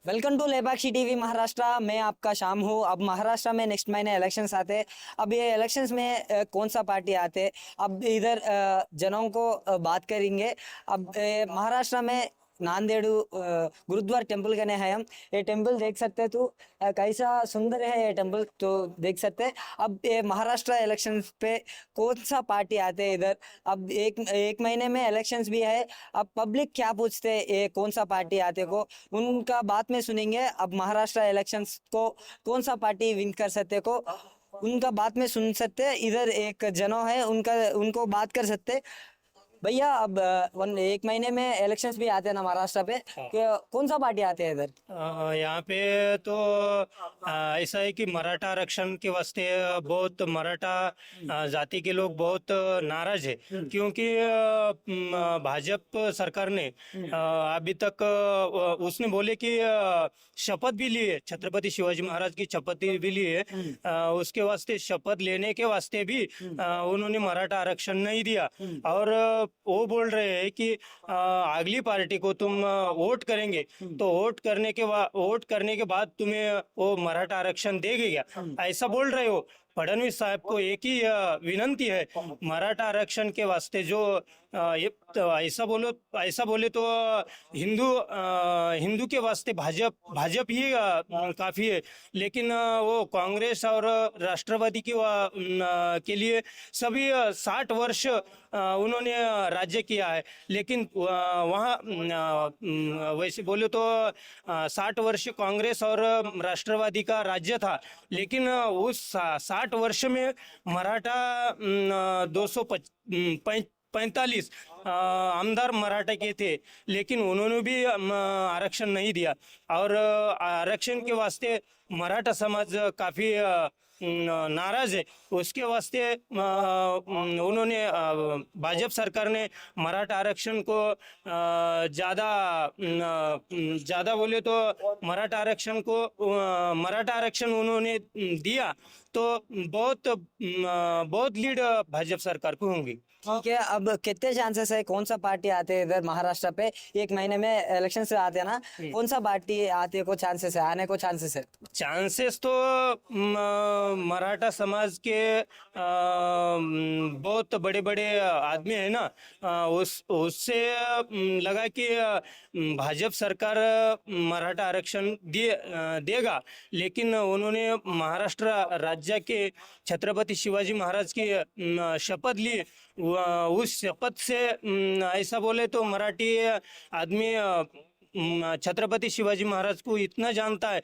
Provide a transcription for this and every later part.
Welcome to Lepakshi TV Maharashtra. मैं आपका शाम हूँ। अब महाराष्ट्र में नेक्स्ट महीने इलेक्शंस आते हैं। अब ये इलेक्शंस में कौन सा पार्टी आते हैं, अब इधर जनों को बात करेंगे। अब महाराष्ट्र में नांदेड़ गुरुद्वारा टेम्पल गए हैं हम। ये टेम्पल देख सकते हैं, तो कैसा सुंदर है ये टेम्पल, तो देख सकते हैं। अब ये महाराष्ट्र इलेक्शंस पे कौन सा पार्टी आते हैं इधर। अब एक महीने में इलेक्शंस भी है। अब पब्लिक क्या पूछते हैं, ये कौन सा पार्टी आते को, उनका बात में सुनेंगे। अब महाराष्ट्र इलेक्शंस को कौन सा पार्टी विन कर सकते को, उनका बात में सुन सकते हैं। इधर एक जनों है, उनको बात कर सकते। भैया, अब एक महीने में इलेक्शंस भी आते हैं ना महाराष्ट्र पे, कौन सा पार्टी आते हैं इधर। यहाँ पे तो ऐसा है कि मराठा आरक्षण के वास्ते बहुत मराठा जाति के लोग बहुत नाराज है, क्योंकि भाजपा सरकार ने अभी तक उसने बोले कि शपथ भी ली है, छत्रपति शिवाजी महाराज की शपथ भी ली है। उसके वास्ते शपथ लेने के वास्ते भी उन्होंने मराठा आरक्षण नहीं दिया। और वो बोल रहे हैं कि अगली पार्टी को तुम वोट करेंगे तो वोट करने के बाद तुम्हें वो मराठा आरक्षण देंगे क्या, ऐसा बोल रहे हो। फडणवीस साहब को एक ही विनंती है, मराठा आरक्षण के वास्ते जो ये तो ऐसा बोले तो हिंदू के वास्ते भाजप ही काफी है। लेकिन वो कांग्रेस और राष्ट्रवादी के लिए सभी 60 वर्ष उन्होंने राज्य किया है। लेकिन वहाँ वैसे बोले तो 60 वर्ष कांग्रेस और राष्ट्रवादी का राज्य था, लेकिन उस 60 वर्ष में मराठा 245 आमदार मराठा के थे, लेकिन उन्होंने भी आरक्षण नहीं दिया। और आरक्षण के वास्ते मराठा समाज काफी नाराज है। उसके वास्ते उन्होंने भाजपा सरकार ने मराठा आरक्षण को ज़्यादा बोले तो मराठा आरक्षण उन्होंने दिया तो बहुत लीड भाजपा सरकार को होंगी। ठीक है, अब कितने चांसेस है, कौन सा पार्टी आते हैं इधर महाराष्ट्र पे, एक महीने में इलेक्शन से आते हैं ना, कौन सा पार्टी आते को चांसेस है, आने को चांसेस है। चांसेस तो मराठा समाज के बहुत बड़े बड़े आदमी है ना, उससे लगा कि भाजपा सरकार मराठा आरक्षण देगा। लेकिन उन्होंने महाराष्ट्र राज्य के छत्रपति शिवाजी महाराज की शपथ ली। उस शपथ से ऐसा बोले तो मराठी आदमी छत्रपति शिवाजी महाराज को इतना जानता है।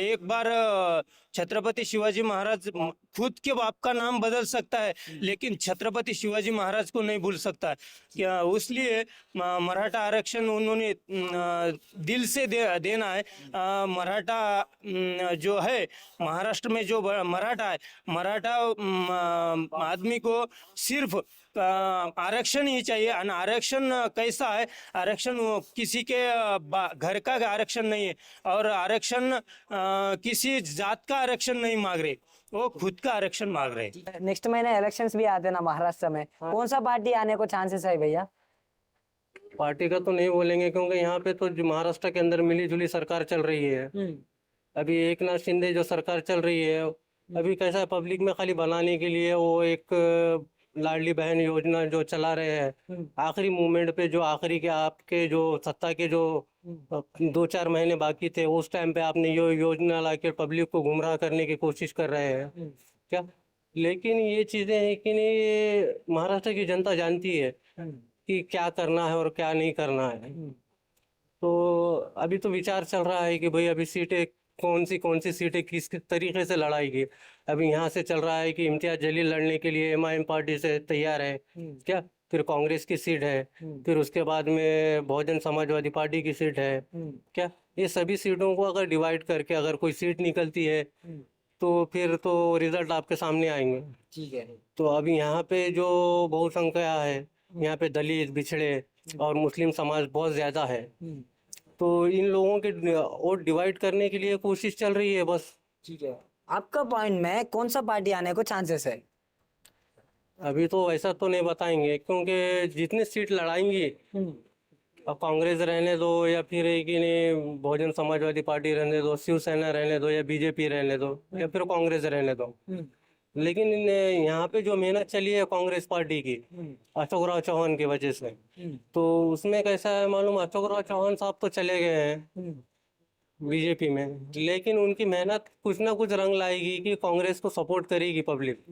एक बार छत्रपति शिवाजी महाराज खुद के बाप का नाम बदल सकता है, लेकिन छत्रपति शिवाजी महाराज को नहीं भूल सकता है क्या। उसलिए मराठा आरक्षण उन्होंने दिल से देना है। मराठा जो है महाराष्ट्र में, जो मराठा आदमी को सिर्फ आरक्षण ही चाहिए। और आरक्षण कैसा है, आरक्षण किसी के घर का आरक्षण नहीं है, और आरक्षण किसी जात का आरक्षण नहीं मांग रहे, वो खुद का आरक्षण मांग रहे। नेक्स्ट महीने इलेक्शंस भी आते हैं ना महाराष्ट्र में, कौन सा पार्टी आने को चांसेस है भैया। पार्टी का तो नहीं बोलेंगे, क्योंकि यहाँ पे तो जो महाराष्ट्र के अंदर मिली जुली सरकार चल रही है। अभी एकनाथ शिंदे जो सरकार चल रही है, अभी कैसा है, पब्लिक में खाली बनाने के लिए वो एक लाडली बहन योजना जो चला रहे हैं, आखिरी मूवमेंट पे, जो आखिरी के आपके जो सत्ता के जो 2-4 महीने बाकी थे, उस टाइम पे आपने ये योजना ला के पब्लिक को गुमराह करने की कोशिश कर रहे हैं क्या। लेकिन ये चीजें हैं कि नहीं, ये महाराष्ट्र की जनता जानती है कि क्या करना है और क्या नहीं करना है। तो अभी तो विचार चल रहा है कि भाई अभी सीटें कौन सी सीटें किस तरीके से लड़ाएगी। अभी यहाँ से चल रहा है कि इम्तियाज जलील लड़ने के लिए एमआईएम पार्टी से तैयार है क्या, फिर कांग्रेस की सीट है, फिर उसके बाद में बहुजन समाजवादी पार्टी की सीट है क्या। ये सभी सीटों को अगर डिवाइड करके अगर कोई सीट निकलती है तो फिर तो रिजल्ट आपके सामने आएंगे। ठीक है, तो अभी यहाँ पे जो बहुसंख्या है, यहाँ पे दलित, पिछड़े और मुस्लिम समाज बहुत ज्यादा है, तो इन लोगों के वोट डिवाइड करने के लिए कोशिश चल रही है बस। ठीक है, आपका पॉइंट में कौन सा पार्टी आने को चांसेस है। अभी तो ऐसा तो नहीं बताएंगे, क्योंकि जितनी सीट लड़ाएंगी अब कांग्रेस रहने दो या फिर है कि नहीं बहुजन समाजवादी पार्टी रहने दो, शिवसेना रहने दो या बीजेपी रहने दो या फिर कांग्रेस रहने दो, लेकिन यहाँ पे जो मेहनत चली है कांग्रेस पार्टी की अशोकराव चौहान की वजह से, तो उसमें कैसा है मालूम, अशोकराव चौहान साहब तो चले गए हैं बीजेपी में, लेकिन उनकी मेहनत कुछ ना कुछ रंग लाएगी कि कांग्रेस को सपोर्ट करेगी पब्लिक।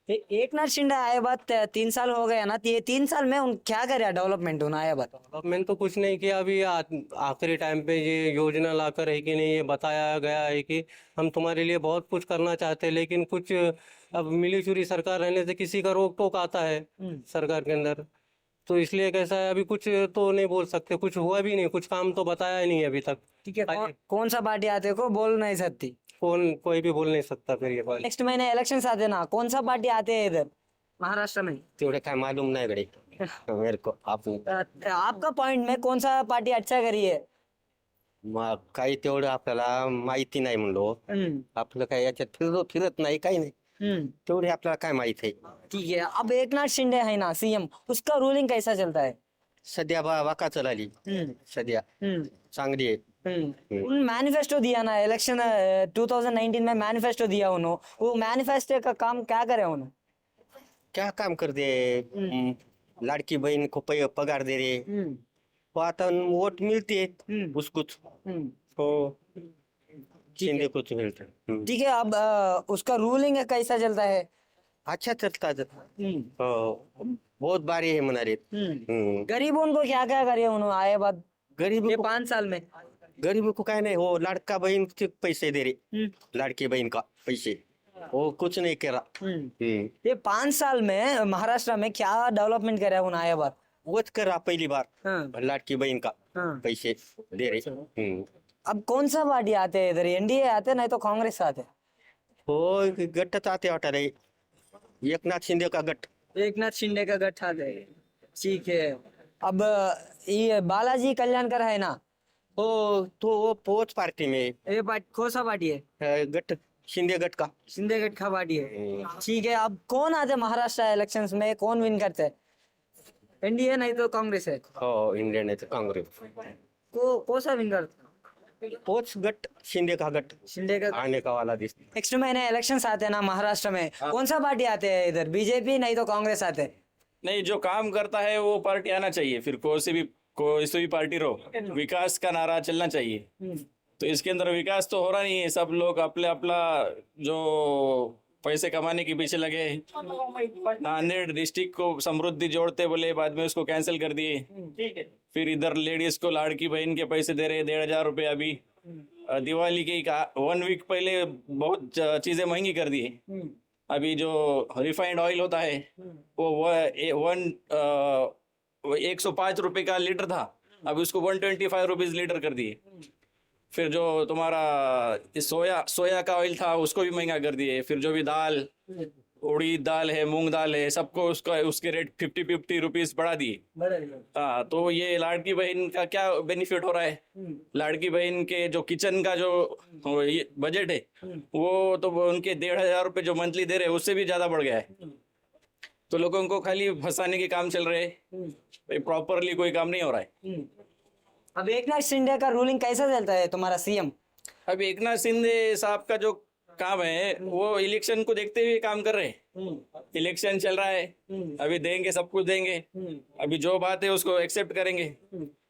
एक नाथ शिंदे आए बाद 3 साल हो गया ना, तो ये 3 साल में उन क्या करे डेवलपमेंट उन आए बाद? गवर्नमेंट तो कुछ नहीं किया अभी, आखिरी टाइम पे ये योजना लाकर है कि नहीं, ये बताया गया है कि हम तुम्हारे लिए बहुत कुछ करना चाहते हैं, लेकिन कुछ अब मिली जुली सरकार रहने से किसी का रोक टोक आता है सरकार के अंदर, तो इसलिए कैसा है अभी कुछ तो नहीं बोल सकते, कुछ हुआ भी नहीं, कुछ काम तो बताया ही नहीं अभी तक। ठीक है, कौन सा पार्टी आते को बोल नहीं सकती? कोई भी बोल नहीं सकता फिर ये बात। नेक्स्ट महीने इलेक्शन आते ना, कौन सा पार्टी आते हैं इधर महाराष्ट्र में? तेवढे काय मालूम नाही गडे मेरे को आप आपका पॉइंट में कौन सा पार्टी अच्छा करी है? काही तेवढं आपल्याला माहिती नाही म्हणलो, आपलं काय याच्यात फिरत नाही काही नाही, तेवढे आपल्याला काय माहित आहे. ठीक है, अब एक नाथ शिंदे है ना सीएम, उसका रूलिंग कैसा चलता है? सध्या वाका चलाली सध्या चांगली आहे. उन मैनिफेस्टो दिया ना इलेक्शन 2019 में, मैनिफेस्टो दिया उन्होंने, वो मैनिफेस्टो का काम क्या करे उन्होंने? क्या काम कर दे, लाडकी बहन को पगार दे रे, वो आता वोट मिलती है उसको तो शिंदे को तो मिलता है. ठीक है, अब उसका रूलिंग कैसा चलता है? अच्छा चलता जाता, बहुत बारी है मना रे. गरीबों को क्या क्या करे उन्होंने आए बाद गरीब ये 5 साल में? गरीब को काय नहीं, वो लाडका बहन के पैसे दे रहे, लाडकी बहन का पैसे, वो कुछ नहीं करा. ये 5 साल में महाराष्ट्र में क्या डेवलपमेंट करे उन्होंने आए बाद? वोच करा पहली बार लाडकी बहन का पैसे दे रहे. अब कौन सा पार्टी आते हैं इधर? एनडीए आते नहीं तो कांग्रेस आते? हो गटच आते वाटा रे, एकनाथ शिंदे का गट. एक नाथ शिंदे का गठ आते हैं. ठीक है, अब ये बालाजी कल्याणकर है ना, हो तो वो पोच पार्टी में ये पार्टी कौन सा पार्टी है? गट शिंदे गट का. शिंदे गठ का पार्टी है. ठीक है, अब कौन आते महाराष्ट्र इलेक्शंस में, कौन विन करते हैं? एनडीए नहीं तो कांग्रेस है? हो इंडियन है तो कांग्रेस. कौन सा विन करता? पोच गट शिंदे का गट शिंदे का. आने का वाला दिस. नेक्स्ट महीने इलेक्शंस आते हैं ना महाराष्ट्र में, कौन सा पार्टी आते हैं इधर? बीजेपी नहीं तो कांग्रेस आते हैं? नहीं, जो काम करता है वो पार्टी आना चाहिए, फिर कोई सी भी पार्टी रहो, विकास का नारा चलना चाहिए. तो इसके अंदर विकास तो हो रहा नहीं है, सब लोग अपना जो पैसे कमाने के पीछे लगे हैं. नांदेड़ डिस्ट्रिक्ट को समृद्धि जोड़ते बोले, बाद में उसको कैंसिल कर दिए. फिर इधर लेडीज को लाड़की बहन के पैसे दे रहे 1,500 रुपये. अभी दिवाली के 1 वीक पहले बहुत चीजें महंगी कर दी. अभी जो रिफाइंड ऑयल होता है वो 105 रुपए का लीटर था, अभी उसको 125 रुपीज लीटर कर दिए. फिर जो तुम्हारा सोया का ऑयल था उसको भी महंगा कर दिए. फिर जो भी दाल, उड़ीद दाल है, मूंग दाल है, सबको उसके रेट 50 रुपीज बढ़ा दिए. हाँ, तो ये लाड़की बहन का क्या बेनिफिट हो रहा है? लाड़की बहन के जो किचन का जो बजट है वो तो उनके 1,500 रुपये जो मंथली दे रहे हैं उससे भी ज्यादा बढ़ गया है. तो लोगों को खाली फंसाने के काम चल रहे हैं, प्रॉपरली कोई काम नहीं हो रहा है. अब एक नाथ शिंदे का रूलिंग कैसा चलता है तुम्हारा सीएम? अभी एकनाथ शिंदे साहब का जो काम है वो इलेक्शन को देखते हुए काम कर रहे हैं. इलेक्शन चल रहा है, अभी देंगे, सब कुछ देंगे. अभी जो बात है उसको एक्सेप्ट करेंगे.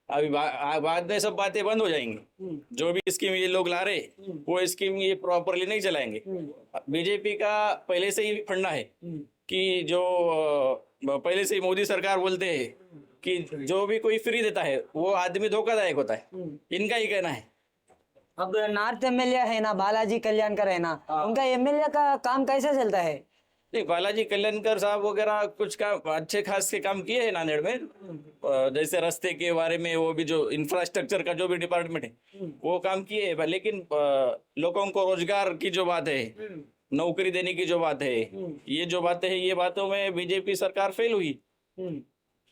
अभी बाद में सब बातें बंद हो जाएंगी. जो भी स्कीम ये लोग ला रहे वो स्कीम ये प्रॉपरली नहीं चलाएंगे. बीजेपी का पहले से ही फंडा है कि जो पहले से ही मोदी सरकार बोलते हैं कि जो भी कोई फ्री देता है वो आदमी धोखादायक होता है. इनका ही कहना है. अब नॉर्थ एमएलए है ना बालाजी कल्याणकर है ना, उनका एमएलए का काम कैसा चलता है? नहीं, बालाजी कल्याणकर साहब वगैरह कुछ काम अच्छे खास के काम किए हैं नांदेड़ में. जैसे रास्ते के बारे में, वो भी जो इंफ्रास्ट्रक्चर का जो भी डिपार्टमेंट है वो काम किए हैं. लेकिन लोगों को रोजगार की जो बात है, नौकरी देने की जो बात है, ये जो बातें हैं, ये बातों में बीजेपी सरकार फेल हुई.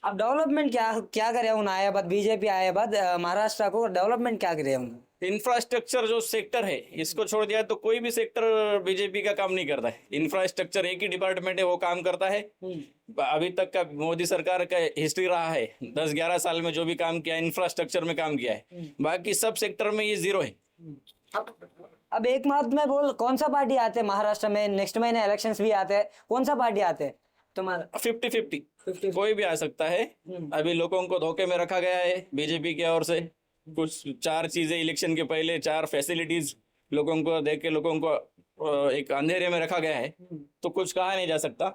अब डेवलपमेंट क्या क्या करे उन आया बाद, बीजेपी आया बाद महाराष्ट्र को डेवलपमेंट क्या करे उन? इंफ्रास्ट्रक्चर जो सेक्टर है इसको छोड़ दिया तो कोई भी सेक्टर बीजेपी का काम नहीं करता है। इंफ्रास्ट्रक्चर एक ही डिपार्टमेंट है वो काम करता है। अभी तक का मोदी सरकार का हिस्ट्री रहा है 10-11 साल में जो भी काम किया इंफ्रास्ट्रक्चर में काम किया है, बाकी सब सेक्टर में ये जीरो है। अब एक बात मैं बोल, कौन सा पार्टी आते हैं महाराष्ट्र में? नेक्स्ट महीने इलेक्शंस भी आते हैं, कौन सा पार्टी आते हैं तुम्हारा? 50-50 कोई भी आ सकता है। अभी लोगों को धोखे में रखा गया है बीजेपी की ओर से। कुछ 4 चीजें इलेक्शन के पहले 4 फैसिलिटीज लोगों को दे के लोगों को एक अंधेरे में रखा गया है, तो कुछ कहा नहीं जा सकता।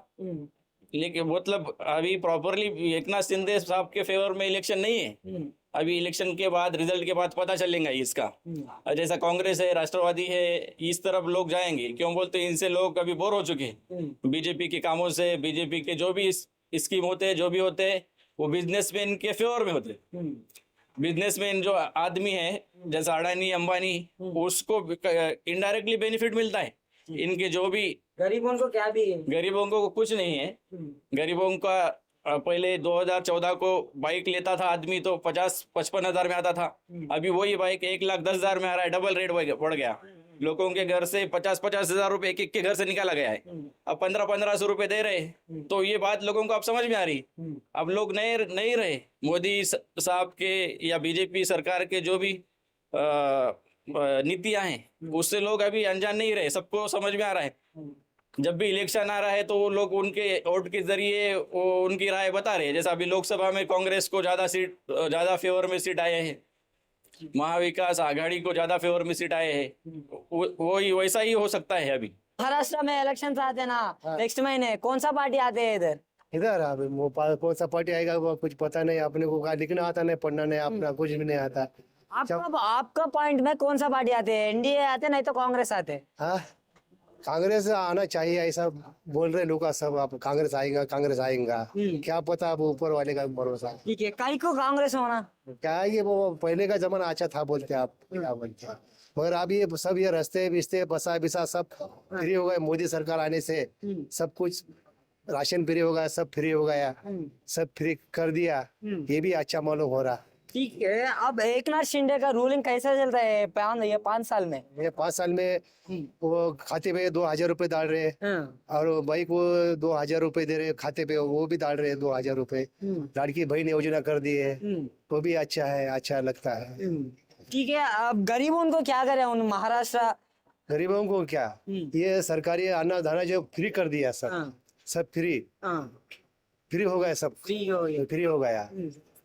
लेकिन मतलब अभी प्रॉपरली एकनाथ शिंदे साहब के फेवर में इलेक्शन नहीं है। अभी इलेक्शन के बाद रिजल्ट के बाद पता चलेगा इसका। जैसा कांग्रेस है, राष्ट्रवादी है, इस तरफ लोग जाएंगे। क्यों बोलते हैं? इनसे लोग अभी बोर हो चुके हैं बीजेपी के कामों से। बीजेपी के जो भी स्कीम होते हैं, जो भी होते हैं, वो बिजनेसमैन के फेवर में होते हैं। बिजनेसमैन जो आदमी है जैसा अडानी अंबानी, उसको इनडायरेक्टली बेनिफिट मिलता है। इनके जो भी गरीबों को क्या भी है? गरीबों को कुछ नहीं है। गरीबों का पहले 2014 को बाइक लेता था आदमी तो 50-55 हजार में आता था। अभी वही बाइक 1,10,000 में आ रहा है, डबल रेट बढ़ गया। लोगों के घर से 50-50 हजार रुपए एक के घर से निकाला गया है। अब 1500 रुपए दे रहे। तो ये बात लोगों को अब समझ में आ रही। अब लोग नहीं रहे मोदी साहब के या बीजेपी सरकार के जो भी नीतियां हैं उससे लोग अभी अनजान नहीं रहे। सबको समझ में आ रहा है। जब भी इलेक्शन आ रहा है तो वो लोग उनके वोट के जरिए वो उनकी राय बता रहे हैं। जैसा अभी लोकसभा में कांग्रेस को ज्यादा फेवर में सीट आए हैं, महाविकास आघाड़ी को ज्यादा फेवर में सीट आए हैं, वही वैसा ही हो सकता है। अभी महाराष्ट्र में इलेक्शन आते हैं ना नेक्स्ट महीने, कौन सा पार्टी आते हैं इधर? इधर अभी कौन सा पार्टी आएगा वो कुछ पता नहीं। अपने को लिखना आता नहीं, पढ़ना नहीं, अपना कुछ भी नहीं आता। आपका पॉइंट में कौन सा पार्टी आते हैं? एनडीए आते नहीं तो कांग्रेस आते हैं? हाँ, कांग्रेस आना चाहिए ऐसा बोल रहे लोग सब। आप कांग्रेस आएगा क्या पता, अब ऊपर वाले का भरोसा। ठीक है, कई को कांग्रेस होना क्या है कि वो पहले का जमाना अच्छा था बोलते आप, क्या बोलते हैं। मगर अब ये सब ये रास्ते बिस्ते बसा बिसा सब फ्री हो गए। मोदी सरकार आने से सब कुछ राशन फ्री हो गया, सब फ्री हो गया, सब फ्री कर दिया। ये भी अच्छा मालूम हो रहा। ठीक है, अब एकनाथ शिंदे का रूलिंग कैसा चलता है ये 5 साल में? ये 5 साल में वो खाते पे 2,000 रुपए डाल रहे हैं और भाई को 2,000 रुपए दे रहे हैं खाते पे, वो भी डाल रहे हैं 2,000 रुपए। लड़की बहन योजना कर दी है, वो भी अच्छा है, अच्छा लगता है। ठीक है, अब गरीबों को क्या करे उन महाराष्ट्र? गरीबों को क्या, ये सरकारी अनाज जो फ्री कर दिया, सब फ्री हो गया, सब फ्री हो गया।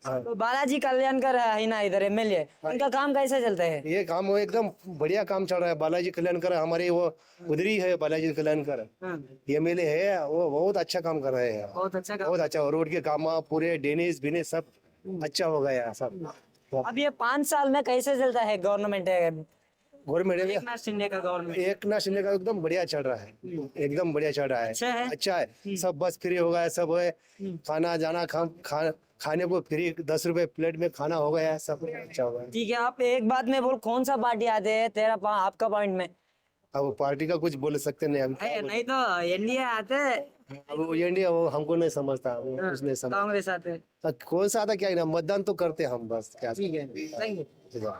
तो बालाजी कल्याणकर है ना इधर एमएलए, उनका काम कैसा चलता है? ये काम वो एकदम बढ़िया काम चल रहा है। बालाजी कल्याणकर हमारे वो उधरी है, बालाजी कल्याणकर एमएलए है, वो बहुत अच्छा काम कर रहे हैं। बहुत अच्छा काम। बहुत अच्छा, रोड के काम पूरे ड्रेनेज बिने सब अच्छा हो गया सब। अब ये 5 साल में कैसे चलता है गवर्नमेंट है गवर्नमेंट में एकनाथ शिंदे का गवर्नमेंट? एकनाथ शिंदे का एकदम बढ़िया चल रहा है, एकदम बढ़िया चल रहा है। अच्छा है? अच्छा है, सब बस फ्री हो गया, सब है खाना जाना खाने को फ्री, 10 रुपए प्लेट में खाना हो गया, सब अच्छा हो गया। ठीक है, आप एक बात में बोल, कौन सा पार्टी आते हैं आपका पॉइंट में? अब पार्टी का कुछ बोल सकते नहीं अभी। नहीं तो एनडीए आते हैं, अब वो इंडिया वो हमको नहीं समझता, वो कुछ नहीं समझता। कांग्रेस आते हैं। तो कौन सा आता क्या है ना, मतदान तो करते हम बस, क्या। ठीक है, थैंक यू।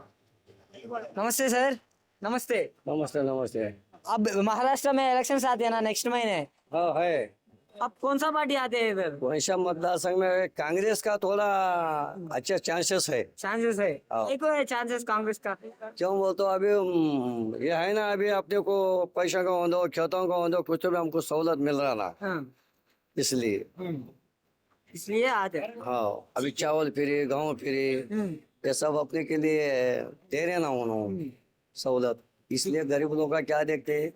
नमस्ते सर। नमस्ते। नमस्ते नमस्ते। अब महाराष्ट्र में इलेक्शन आते हैं ना नेक्स्ट महीने, हाँ है। अब कौन सा पार्टी आते हैं इधर? वैशा मतदार संघ में कांग्रेस का थोड़ा अच्छा चांसेस है। चांसेस है? एक है चांसेस कांग्रेस का। क्यों बोल तो अभी ये है ना, अभी अपने को पैसा का हो, खेतों का हो, कुछ तो भी हमको सहूलत मिल रहा ना, इसलिए इसलिए आते हैं। हाँ, अभी चावल फ्री, गेहूं फ्री, ये सब अपने के लिए दे रहे ना उन्होंने सहूलत। इसलिए गरीब लोग का क्या देखते हैं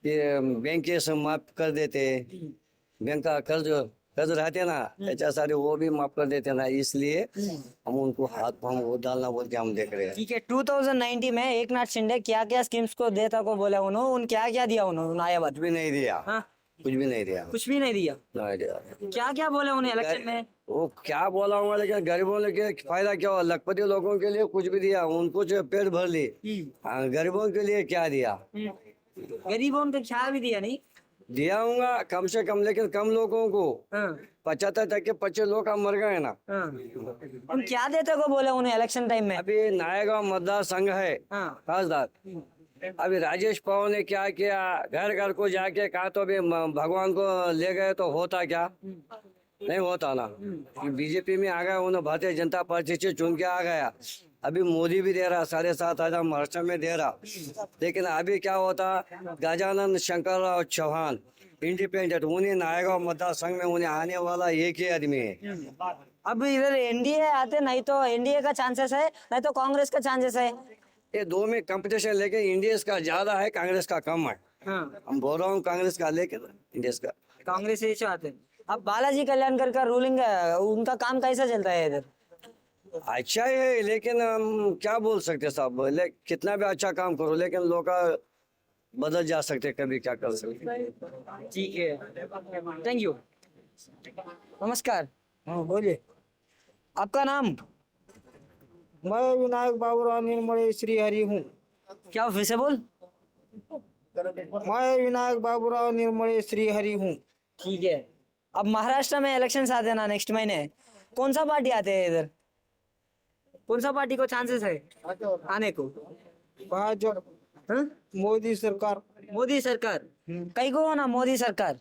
कि बैंक के से माफ कर देते, बैंक का कर्ज रहते ना, ऐसा सारे वो भी माफ कर देते ना, इसलिए हम उनको हाथ पांव वो डालना बोल के हम देख रहे हैं। ठीक है, 2019 में एकनाथ शिंदे क्या क्या स्कीम्स को देता को बोला उन्होंने, क्या क्या दिया उन्होंने? आया बात कुछ भी नहीं दिया। हाँ? कुछ भी नहीं दिया। कुछ भी नहीं दिया? नहीं दिया। क्या क्या बोले उन्हें इलेक्शन में? वो क्या बोला हूँ, लेकिन गरीबों के फायदा क्या हुआ? लखपति लोगों के लिए कुछ भी दिया, उनको जो पेट भर ली। गरीबों के लिए क्या दिया? गरीबों को क्या भी दिया नहीं? दिया हूँगा कम से कम, लेकिन कम लोगों को हाँ 75% लोग अब मर गए ना। हाँ हम क्या देते को बोले उन्हें इलेक्शन टाइम में? अभी नायगांव मतदार संघ है हाँ खासदार, अभी राजेश पवार ने क्या किया, घर घर को जाके कहा तो अभी भगवान को ले गए तो होता क्या? नहीं होता ना। बीजेपी में आ गया, उन्हें भारतीय जनता पार्टी से चुन के आ गया। अभी मोदी भी दे रहा 7,500 महाराष्ट्र में दे रहा, लेकिन अभी क्या होता, गजानन शंकर राव चौहान इंडिपेंडेंट, उन्हें नायगांव मतदार संघ में उन्हें आने वाला एक ही आदमी है। अब इधर एनडीए आते, नहीं तो एनडीए का चांसेस है, नहीं तो कांग्रेस का चांसेस है। ये दो में कंपटीशन, लेकिन इंडिया का ज्यादा है, कांग्रेस का कम है। हाँ हम बोल रहा हूँ कांग्रेस का, लेकिन इंडिया का कांग्रेस ही आते हैं। अब बालाजी कल्याणकर का रूलिंग, उनका काम कैसा चलता है इधर? अच्छा ही है, लेकिन हम क्या बोल सकते साहब, कितना भी अच्छा काम करो, लेकिन लोग का बदल जा सकते, कभी क्या कर सकते। ठीक है, थैंक यू। नमस्कार। हाँ बोलिए। आपका नाम? मैं विनायक बाबूराव निर्मले श्रीहरि हूँ। क्या फिर से बोल? मैं विनायक बाबूराव निर्मले श्रीहरि हूँ। ठीक है। अब महाराष्ट्र में इलेक्शन आते हैं ना नेक्स्ट महीने, कौन सा पार्टी आते हैं इधर? कौन सा पार्टी को चांसेस है आने को? भाजपा, हाँ? मोदी सरकार। मोदी सरकार कई को ना मोदी सरकार?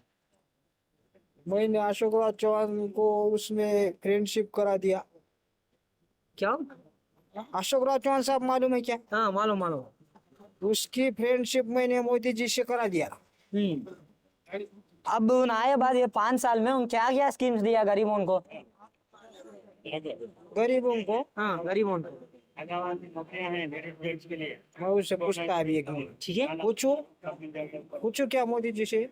मैंने अशोक राज चौहान को उसमें फ्रेंडशिप करा दिया। क्या? अशोक राज चौहान साहब मालूम है क्या? हाँ मालूम मालूम। उसकी फ्रेंडशिप मैंने मोदी जी से करा दिया। अब उन आए बाद ये 5 साल में उन क्या क्या स्कीम्स दिया गरीबों को? गरीबों को हाँ गरीबों को। मैं उससे पूछता अभी एक मिनट। ठीक है, पूछू पूछू क्या मोदी जी से?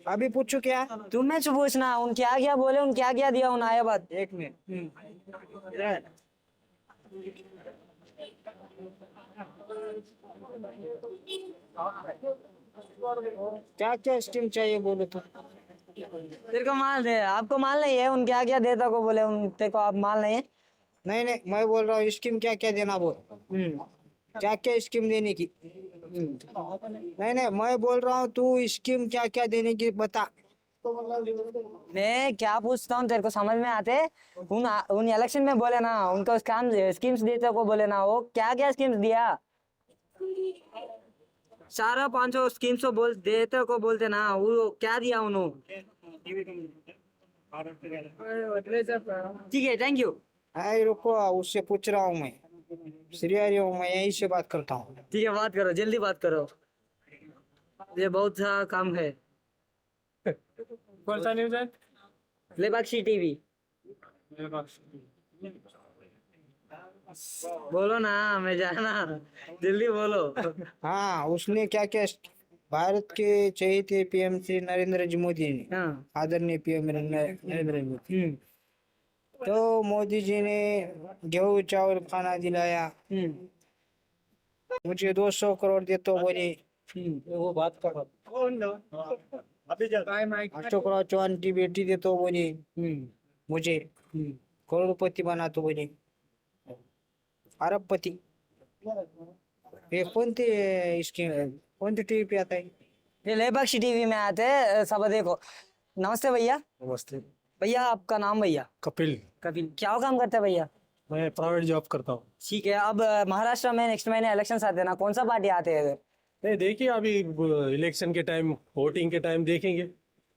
अभी पूछू क्या? तुम्हें से पूछना उन क्या क्या बोले, उन क्या क्या दिया उन आए बाद। एक मिनट। क्या क्या स्कीम चाहिए बोलो तो? तेरे को माल दे, आपको माल नहीं है उन क्या क्या देता को बोले, उन तेरे को आप माल नहीं है? नहीं नहीं, मैं बोल रहा हूँ स्कीम क्या क्या देना बोल। क्या क्या स्कीम देने की? नहीं नहीं, मैं बोल रहा हूँ तू स्कीम क्या क्या देने की बता। मैं क्या पूछता हूँ, तेरे को समझ में आते? उन इलेक्शन में बोले ना उनको स्कीम्स देते को बोले ना, वो क्या क्या स्कीम्स दिया? 400-500 स्कीम्स को बोल देते को बोलते ना, वो क्या दिया उन्होंने? ठीक है, थैंक यू। हाय रुको, उससे पूछ रहा हूँ मैं। श्रीहरि हूँ मैं, यहीं से बात करता हूँ। ठीक है, बात करो, जल्दी बात करो, ये बहुत सा काम है। कौन सा न्यूज है? लेपाक्षी टीवी। बोलो ना, मैं जाना, जल्दी बोलो। हाँ, उसने क्या क्या भारत के चहेते पीएम श्री नरेंद्र जी मोदी ने, हाँ आदरणीय पीएम नरेंद्र मोदी, तो मोदी जी ने गेहूं चावल खाना दिलाया। मुझे 200 करोड़ दे तो बोले। वो बात कर अशोक राव चौहान की बेटी दे तो बोले मुझे करोड़पति बना तो बोले अरबपति। ये कोणते स्कीम, कोणते टीवी पे आता है? ये लेपाक्षी टीवी में आते हैं, सब देखो। नमस्ते भैया। नमस्ते। भैया आपका नाम? भैया कपिल। कपिल, क्या काम करते हैं भैया? मैं प्राइवेट जॉब करता हूँ। ठीक है। अब महाराष्ट्र में नेक्स्ट महीने इलेक्शन आते हैं ना, कौन सा पार्टी आते हैं इधर? नहीं देखिए, अभी इलेक्शन के टाइम, वोटिंग के टाइम देखेंगे।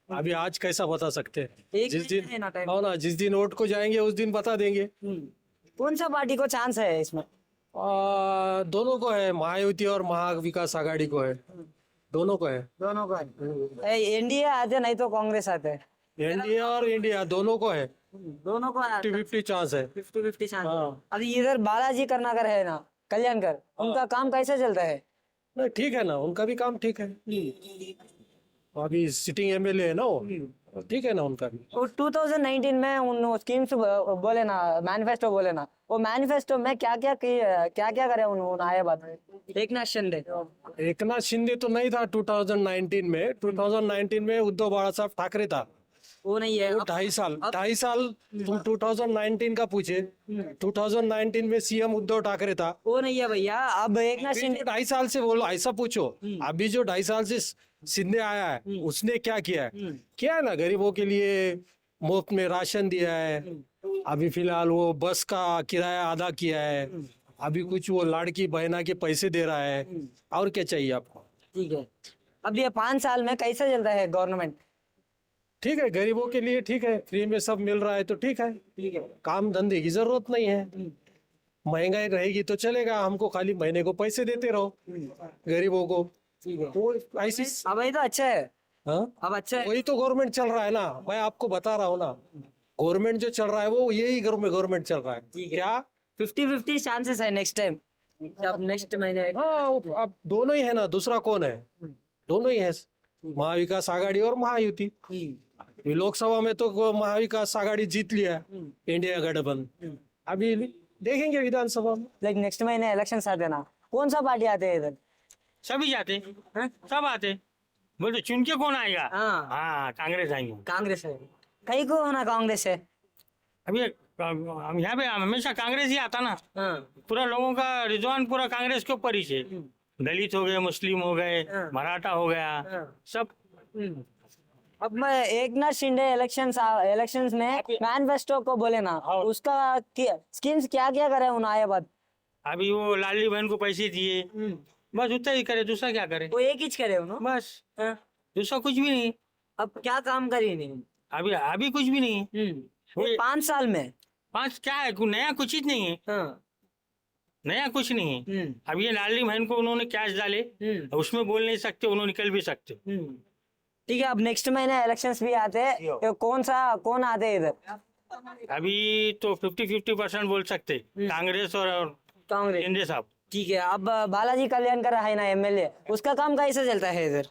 अभी आज कैसा बता सकते हैं? एक जिस महीना दिन है ना टाइम। हो ना, जिस दिन वोट को जाएंगे उस दिन बता देंगे। कौन सा पार्टी को चांस है इसमें? दोनों को है, महायुति और महाविकास आघाड़ी को है, दोनों को है। दोनों का एनडीए आते नहीं तो कांग्रेस आते हैं? एनडीए और इंडिया दोनों को है, दोनों को 50-50 चांस है। 50-50 चांस। हाँ। अभी इधर बालाजी कर्नाकर है ना, कल्याणकर, उनका काम कैसे चलता है? नहीं ठीक है ना, उनका भी काम ठीक है। अभी सिटिंग एमएलए है ना वो, ठीक है ना उनका भी। वो 2019 में उन स्कीम्स बोले ना, मैनिफेस्टो बोले ना, वो मैनिफेस्टो में क्या क्या करे उन्होंने आए बात? एकनाथ शिंदे। एकनाथ शिंदे तो नहीं था 2019 में। 2019 में उद्धव बाला साहब ठाकरे था। वो नहीं है। वो 2.5 साल तुम 2019 का पूछे, 2019 में सीएम उद्धव ठाकरे था। वो नहीं है भैया। अब एकनाथ अभी शिंदे जो 2.5 साल से बोलो, ऐसा पूछो। अभी जो 2.5 साल से शिंदे आया है उसने क्या किया है? किया है ना, गरीबों के लिए मुफ्त में राशन दिया है। अभी फिलहाल वो बस का किराया आधा किया है। अभी कुछ वो लाड़की बहना के पैसे दे रहा है। और क्या चाहिए आपको? ठीक है। अब ये 5 साल में कैसा चल रहा है गवर्नमेंट? ठीक है, गरीबों के लिए ठीक है, फ्री में सब मिल रहा है तो ठीक है। ठीक है। काम धंधे की जरूरत नहीं है। महंगाई रहेगी तो चलेगा, हमको खाली महीने को पैसे देते रहो गरीबों को। वो ऐसी अब ये तो अच्छा है। हाँ, अब अच्छा है। वही तो गवर्नमेंट चल रहा है ना, मैं आपको बता रहा हूँ ना। गवर्नमेंट जो चल रहा है वो यही गवर्नमेंट चल रहा है। क्या 50-50 चांसेस है नेक्स्ट टाइम, जब नेक्स्ट महीने। हाँ, अब दोनों ही है ना, दूसरा कौन है? दोनों ही है, महाविकास आघाड़ी और महायुति। अभी लोकसभा में तो महाविकास आघाड़ी जीत लिया है, इंडिया गठबंधन। अभी देखेंगे विधानसभा में। लाइक नेक्स्ट महीने इलेक्शन आते हैं ना, कौन सा पार्टी आते हैं इधर? सभी जाते, सब आते। बोलते चुन के कौन आएगा? हाँ। हाँ, कांग्रेस आएंगे। कांग्रेस है। कहीं को होना कांग्रेस है। अभी हम यहाँ पे हमेशा कांग्रेस ही आता ना। हाँ। पूरा लोगों का रुझान पूरा कांग्रेस के ऊपर ही है। दलित हो गए, मुस्लिम हो गए, हाँ। मराठा हो गया, हाँ। सब। अब मैं एकनाथ शिंदे इलेक्शंस में मैनिफेस्टो को बोले ना, उसका स्कीम्स क्या क्या करे उन्होंने आए बाद? अभी वो लाडली बहन को पैसे दिए, बस उतना ही करे, दूसरा क्या करे? वो एक ही करे उन्होंने। बस, हाँ। दूसरा कुछ भी नहीं। अब क्या काम करी नहीं? अभी अभी कुछ भी नहीं। वो 5 साल में। 5 क्या है, नया कुछ ही नहीं है। हाँ। नया कुछ नहीं है। अब ये लाडली बहन को उन्होंने कैश डाले, उसमें बोल नहीं सकते, उन्होंने निकल भी सकते। ठीक है। अब नेक्स्ट महीने इलेक्शंस भी आते हैं, ये कौन आते हैं इधर? अभी तो 50-50% बोल सकते, कांग्रेस और कांग्रेस। शिंदे साहब। ठीक है। अब बालाजी कल्याणकर है ना एमएलए, उसका काम कैसे चलता है इधर?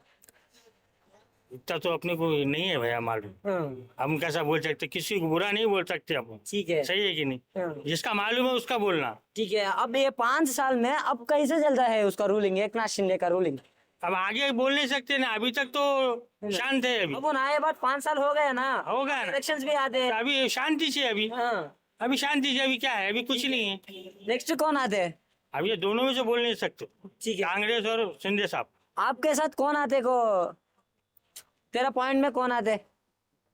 इतना तो अपने को नहीं है भैया मालूम। हम कैसा बोल सकते, किसी को बुरा नहीं बोल सकते अपन। ठीक है। सही है कि नहीं? जिसका मालूम है उसका बोलना। ठीक है। अब ये 5 साल में अब कैसे चलता है उसका रूलिंग, एकनाथ शिंदे का रूलिंग? अब आगे बोल नहीं सकते ना, अभी तक तो शांत है। अभी अब वो आए बाद 5 साल हो गए ना, हो गया ना, इलेक्शंस भी आते हैं। अभी शांति से। अभी हाँ। अभी शांति से, अभी क्या है, अभी कुछ नहीं है। नेक्स्ट कौन आते हैं? अब ये दोनों में से बोल नहीं सकते, ठीक है। कांग्रेस और शिंदे साहब। आपके साथ कौन आते को, तेरा पॉइंट में कौन आते?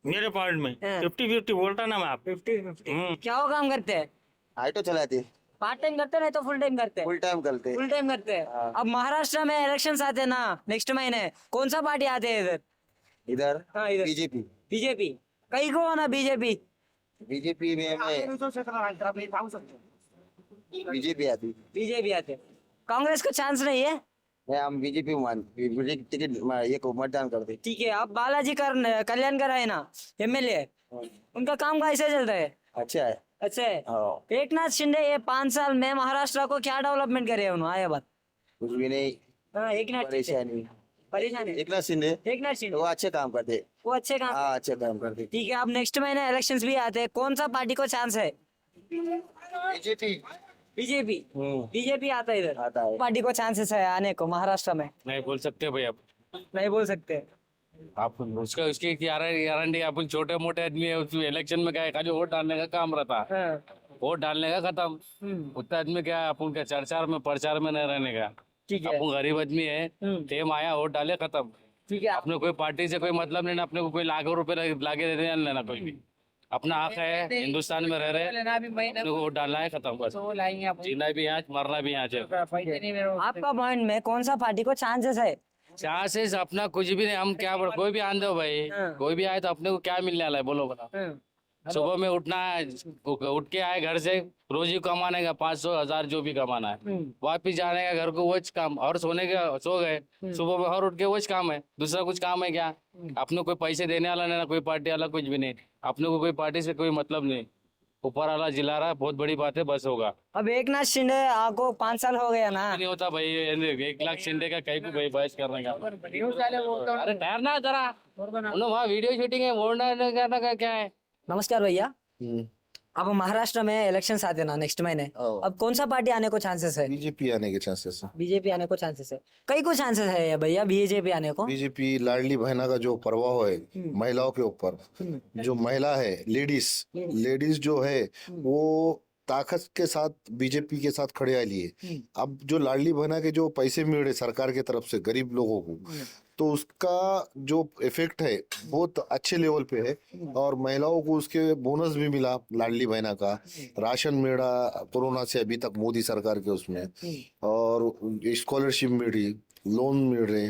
मेरे पॉइंट में हाँ। 50-50 बोलता ना मैं आप। 50-50 क्या वो काम करते हैं? ऑटो चलाते, पार्ट टाइम करते नहीं तो फुल टाइम करते हैं? फुल टाइम करते। फुल टाइम करते हैं। अब महाराष्ट्र में इलेक्शंस आते हैं ना नेक्स्ट महीने, कौन सा पार्टी आते हैं इधर? इधर हाँ, इधर बीजेपी। बीजेपी। कहीं को होना बीजेपी? बीजेपी में बीजेपी आती बीजेपी आते। कांग्रेस को चांस नहीं है? है, हम बीजेपी मुझे टिकट ये को मतदान करते। ठीक है। अब बालाजी कल्याणकर है ना एमएलए, उनका काम कैसे चलता है? अच्छा है। अच्छा है। हाँ, एकनाथ शिंदे ये 5 साल में महाराष्ट्र को क्या डेवलपमेंट करे उन्होंने आया बात? कुछ भी नहीं, हाँ, एकनाथ शिंदे। परेशानी। परेशान है। एकनाथ शिंदे एकनाथ शिंदे वो अच्छे काम करते। वो अच्छे काम। हाँ, अच्छे काम करते। ठीक है। अब नेक्स्ट महीने इलेक्शंस भी आते हैं, कौन सा पार्टी को चांस है? BJP BJP. बीजेपी आता है इधर, आता है। पार्टी को चांसेस है आने को महाराष्ट्र में? नहीं बोल सकते भाई आप। नहीं बोल सकते। आप उसका उसकी गारंटी, अपन छोटे मोटे आदमी है, उसमें इलेक्शन में क्या है, खाली वोट डालने का काम रहता है। हाँ। वोट डालने का खत्म। उतना आदमी क्या है, अपन का चर्चा में प्रचार में नहीं रहने का। ठीक है। अपन गरीब आदमी है, टेम आया वोट डाले खत्म। ठीक है। अपने कोई पार्टी से कोई मतलब नहीं ना, अपने को कोई लाखों रुपए लागे देने लेना कोई भी। अपना हक है, हिंदुस्तान में रह रहे, अपने को वोट डालना है खत्म बस। जीना भी यहाँ, मरना भी यहाँ से। आपका पॉइंट में कौन सा पार्टी को चांसेस है? चांसेस अपना कुछ भी नहीं, हम क्या कोई भी आन दो भाई, कोई भी आए तो अपने को क्या मिलने वाला है बोलो बता। सुबह में उठना है, उठ के आए घर से, रोज ही कमाने का 500-1000 जो भी कमाना है, वापिस जाने का घर को वही काम, और सोने का सो गए, सुबह में और उठ के वही काम है, दूसरा कुछ काम है क्या? अपने कोई पैसे देने वाला नहीं ना, कोई पार्टी वाला कुछ भी नहीं, अपने को कोई पार्टी से कोई मतलब नहीं। ऊपर वाला जिला रहा है, बहुत बड़ी बात है, बस होगा। अब एकनाथ शिंदे आपको 5 साल हो गया ना? नहीं होता भाई, 1 लाख शिंदे का कहीं को भाई बहस करने का। अरे ठहरना जरा, वहाँ वीडियो शूटिंग है, बोलना करना का क्या है। नमस्कार भैया। अब महाराष्ट्र में इलेक्शंस आते हैं ना नेक्स्ट महीने, अब कौन सा पार्टी आने को चांसेस है? बीजेपी आने के चांसेस है। बीजेपी आने को चांसेस है। कई को चांसेस है ये भैया बीजेपी आने को? बीजेपी लाडली बहना का जो प्रभाव है महिलाओं के ऊपर, जो महिला है लेडीज जो है वो ताकत के साथ बीजेपी के साथ खड़े आ लिए। अब जो लाडली बहना के जो पैसे मिल रहे सरकार की तरफ से गरीब लोगों को, तो उसका जो इफेक्ट है बहुत अच्छे लेवल पे है। और महिलाओं को उसके बोनस भी मिला लाडली बहना का, राशन मिला कोरोना से अभी तक मोदी सरकार के उसमें, और स्कॉलरशिप मिल रही, लोन मिल रहे,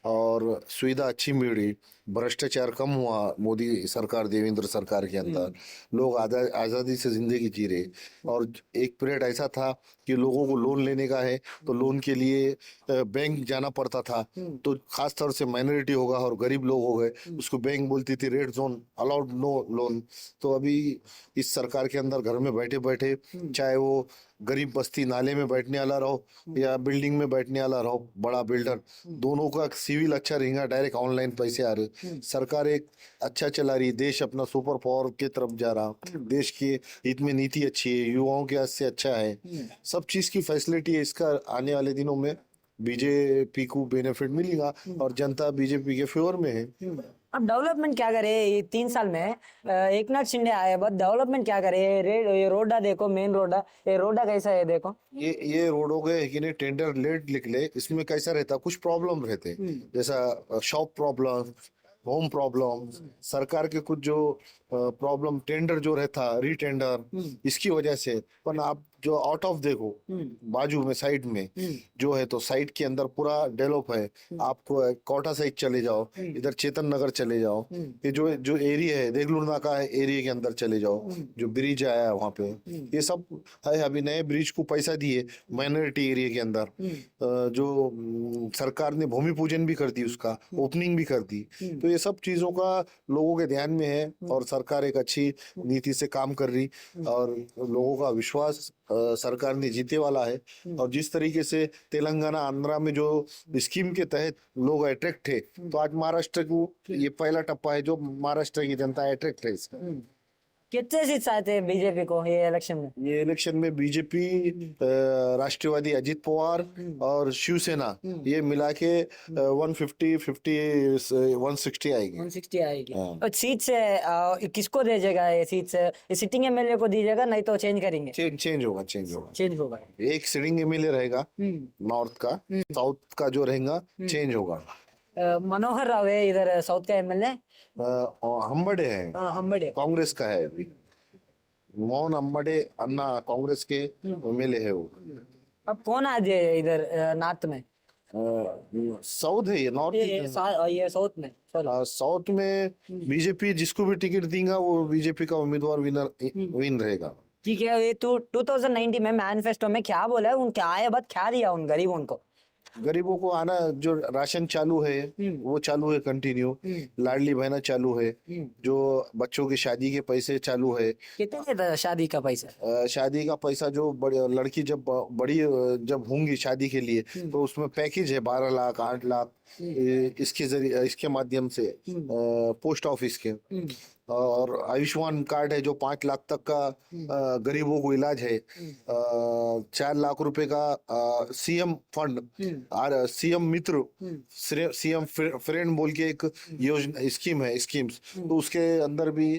और सुविधा अच्छी मिल रही, भ्रष्टाचार कम हुआ मोदी सरकार देवेंद्र सरकार के अंदर, लोग आज़ादी से जिंदगी जी रहे। और एक पीरियड ऐसा था कि लोगों को लोन लेने का है तो लोन के लिए बैंक जाना पड़ता था, तो खास तौर से माइनॉरिटी होगा और गरीब लोग हो गए, उसको बैंक बोलती थी red zone, allowed no loan. तो अभी इस सरकार के अंदर घर में बैठे बैठे, चाहे वो गरीब बस्ती नाले में बैठने वाला रहो या बिल्डिंग में बैठने वाला रहो, बड़ा बिल्डर, दोनों का सिविल अच्छा रहेगा, डायरेक्ट ऑनलाइन पैसे आ रहे। सरकार एक अच्छा चला रही, देश अपना सुपर पावर की तरफ जा रहा, देश के हित में नीति अच्छी है, युवाओं के हाथ से अच्छा है, सब चीज की फैसिलिटी है। इसका आने वाले दिनों में बीजेपी को बेनिफिट मिलेगा और जनता बीजेपी के फेवर में है। अब डेवलपमेंट क्या करे ये 3 साल में? एक नाथ शिंदे आए बाद डेवलपमेंट क्या करे? ये रोडा देखो, मेन रोडा, ये रोडा कैसा है देखो। ये रोड हो गए कि नहीं, टेंडर लेट निकले, इसमें कैसा रहता, कुछ प्रॉब्लम रहते, जैसा शॉप प्रॉब्लम, होम प्रॉब्लम, सरकार के कुछ जो प्रॉब्लम, टेंडर जो रहता रीटेंडर, इसकी वजह से। पर आप जो आउट ऑफ देखो बाजू में साइड में जो है, तो साइड के अंदर पूरा डेवलप है। आपको कोटा साइड चले जाओ, इधर चेतन नगर चले जाओ, ये जो एरिया है देगलूर नाका है, एरिया के अंदर चले जाओ, जो ब्रिज आया है वहाँ पे, ये सब है। अभी नए ब्रिज को पैसा दिए माइनॉरिटी एरिया के अंदर, जो सरकार ने भूमि पूजन भी कर दी, उसका ओपनिंग भी कर दी। तो ये सब चीजों का लोगों के ध्यान में है और सरकार एक अच्छी नीति से काम कर रही, और लोगों का विश्वास सरकार ने जीते वाला है। और जिस तरीके से तेलंगाना आंध्रा में जो स्कीम के तहत लोग अट्रैक्ट थे, तो आज महाराष्ट्र को ये पहला टप्पा है जो महाराष्ट्र की जनता अट्रैक्ट है इसका। कितने सीट आते हैं बीजेपी को ये इलेक्शन में? ये इलेक्शन में बीजेपी, राष्ट्रवादी अजित पवार और शिवसेना, ये मिला के 150, 50, 160 आएगी। 160 आएगी। हाँ। और सीट से किसको दीजिएगा? ये सीट से ये सिटिंग एमएलए को दीजिएगा, नहीं तो चेंज करेंगे? चेंज होगा। चेंज होगा। एक सिटिंग एमएलए रहेगा नॉर्थ का, साउथ का जो रहेगा चेंज होगा। मनोहर राव है इधर साउथ का एमएलए, हम्बड़े है, हम्बड़े कांग्रेस का है अभी, मोहन हम्बड़े अन्ना कांग्रेस के एमएलए है वो। अब कौन आ जाए इधर नॉर्थ में? साउथ है ये, नॉर्थ ये साउथ में, साउथ में बीजेपी जिसको भी टिकट देगा वो बीजेपी का उम्मीदवार विन रहेगा। ठीक है। ये 2019 में मैनिफेस्टो में क्या बोला है, उनके आए बाद क्या दिया उन गरीबों को? गरीबों को आना, जो राशन चालू है वो चालू है कंटिन्यू, लाडली बहना चालू है, जो बच्चों की शादी के पैसे चालू है। कितने था शादी का पैसा? शादी का पैसा जो लड़की जब बड़ी जब होंगी शादी के लिए, तो उसमें पैकेज है 12 लाख 8 लाख, इसके जरिए, इसके माध्यम से पोस्ट ऑफिस के। और आयुष्मान कार्ड है जो 5 लाख तक का गरीबों को इलाज है। 4 लाख रुपए का सीएम फंड, सीएम मित्र, सीएम फ्रेंड बोल के एक योजना स्कीम है, स्कीम्स, तो उसके अंदर भी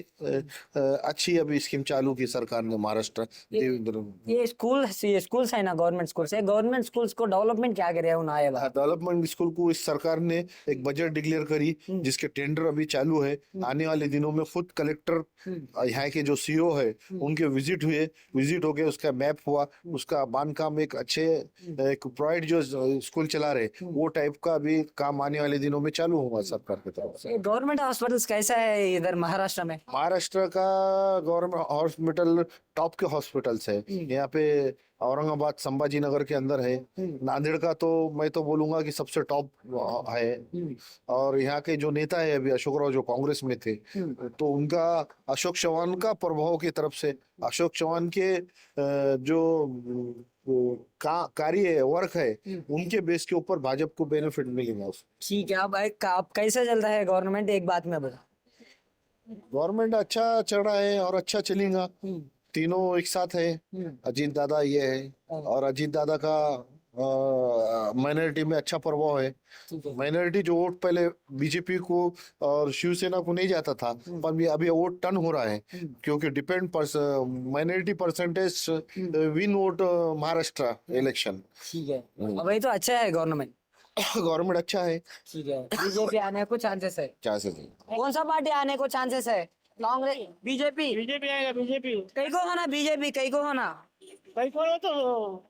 अच्छी अभी स्कीम चालू की सरकार ने महाराष्ट्र देवेंद्र। ये स्कूल्स है ना, गवर्नमेंट स्कूल्स है, गवर्नमेंट स्कूल्स को डेवलपमेंट क्या करे उन आए बाद? डेवलपमेंट स्कूल को इस सरकार ने एक बजट डिक्लेयर करी, जिसके टेंडर अभी चालू है। आने वाले दिनों में खुद कलेक्टर, यहाँ के जो सीओ है, उनके विजिट हो गए, उसका मैप हुआ, उसका बांधकाम एक अच्छे, एक प्राइवेट जो स्कूल चला रहे, वो टाइप का भी काम आने वाले दिनों में चालू होगा सरकार की तरफ से। गवर्नमेंट हॉस्पिटल्स कैसा है इधर महाराष्ट्र में? महाराष्ट्र का गवर्नमेंट हॉस्पिटल टॉप के हॉस्पिटल्स है यहाँ पे। औरंगाबाद संभाजी नगर के अंदर है, नांदेड़ का तो मैं तो बोलूंगा कि सबसे टॉप है। और यहाँ के जो नेता है अभी अशोक राव, जो कांग्रेस में थे, तो उनका अशोक चौहान का प्रभाव की तरफ से, अशोक चौहान के जो कार्य वर्क है, उनके बेस के ऊपर भाजपा को बेनिफिट मिलेगा। ठीक है। अब कैसे चल रहा है गवर्नमेंट, एक बात में बता। गवर्नमेंट अच्छा चल रहा है और अच्छा चलेगा, तीनों एक साथ है। अजीत दादा ये है, और अजीत दादा का माइनॉरिटी में अच्छा प्रभाव है। माइनॉरिटी जो वोट पहले बीजेपी को और शिवसेना को नहीं जाता था, पर अभी वोट टर्न हो रहा है, क्योंकि depend minority percentage win vote Maharashtra election. ठीक है, वही तो अच्छा है गवर्नमेंट। गवर्नमेंट अच्छा है, ठीक है, बीजेपी आने को चांसेस है। चांसेस है। कौन सा पार्टी आने को चांसेस है? कांग्रेस, बीजेपी? बीजेपी आएगा, बीजेपी। कई को होना बीजेपी, कई को होना? भाई कौन हो तो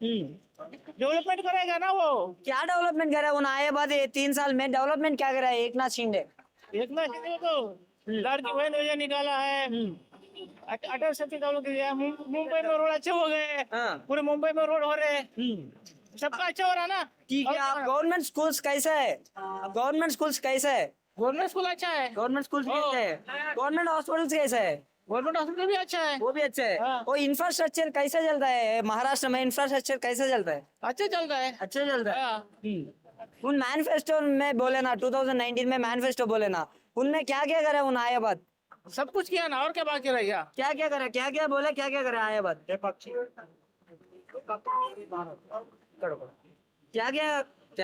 डेवलपमेंट करेगा ना वो। क्या डेवलपमेंट करे? उन आए बाद ये 3 साल में डेवलपमेंट क्या करा है एक नाथ शिंदे? एक ना शिंदे तो लाड़की बहन योजना निकाला है, अटल शक्ति चालू किया, मुंबई में रोड अच्छे हो गए, पूरे मुंबई में रोड हो रहे हैं, सबका अच्छा हो रहा है ना। ठीक है, आप गवर्नमेंट स्कूल्स कैसा है? गवर्नमेंट स्कूल्स कैसा है? गवर्नमेंट स्कूल अच्छा है, गवर्नमेंट स्कूल्स कैसा है? गवर्नमेंट हॉस्पिटल्स कैसा है? गवर्नमेंट हॉस्पिटल भी अच्छा है, वो भी अच्छा है। हाँ। वो इंफ्रास्ट्रक्चर कैसा चलता है महाराष्ट्र में? इंफ्रास्ट्रक्चर कैसा चलता है? अच्छा चल रहा है। अच्छा चलता है। हाँ। उन मैनिफेस्टो में बोले ना, 2019 में मैनिफेस्टो बोले ना, उनमें क्या क्या करे उन आए बाद? सब कुछ किया ना, और क्या बाकी रह गया? क्या क्या करे? क्या क्या बोले? क्या क्या करे आए बाद? क्या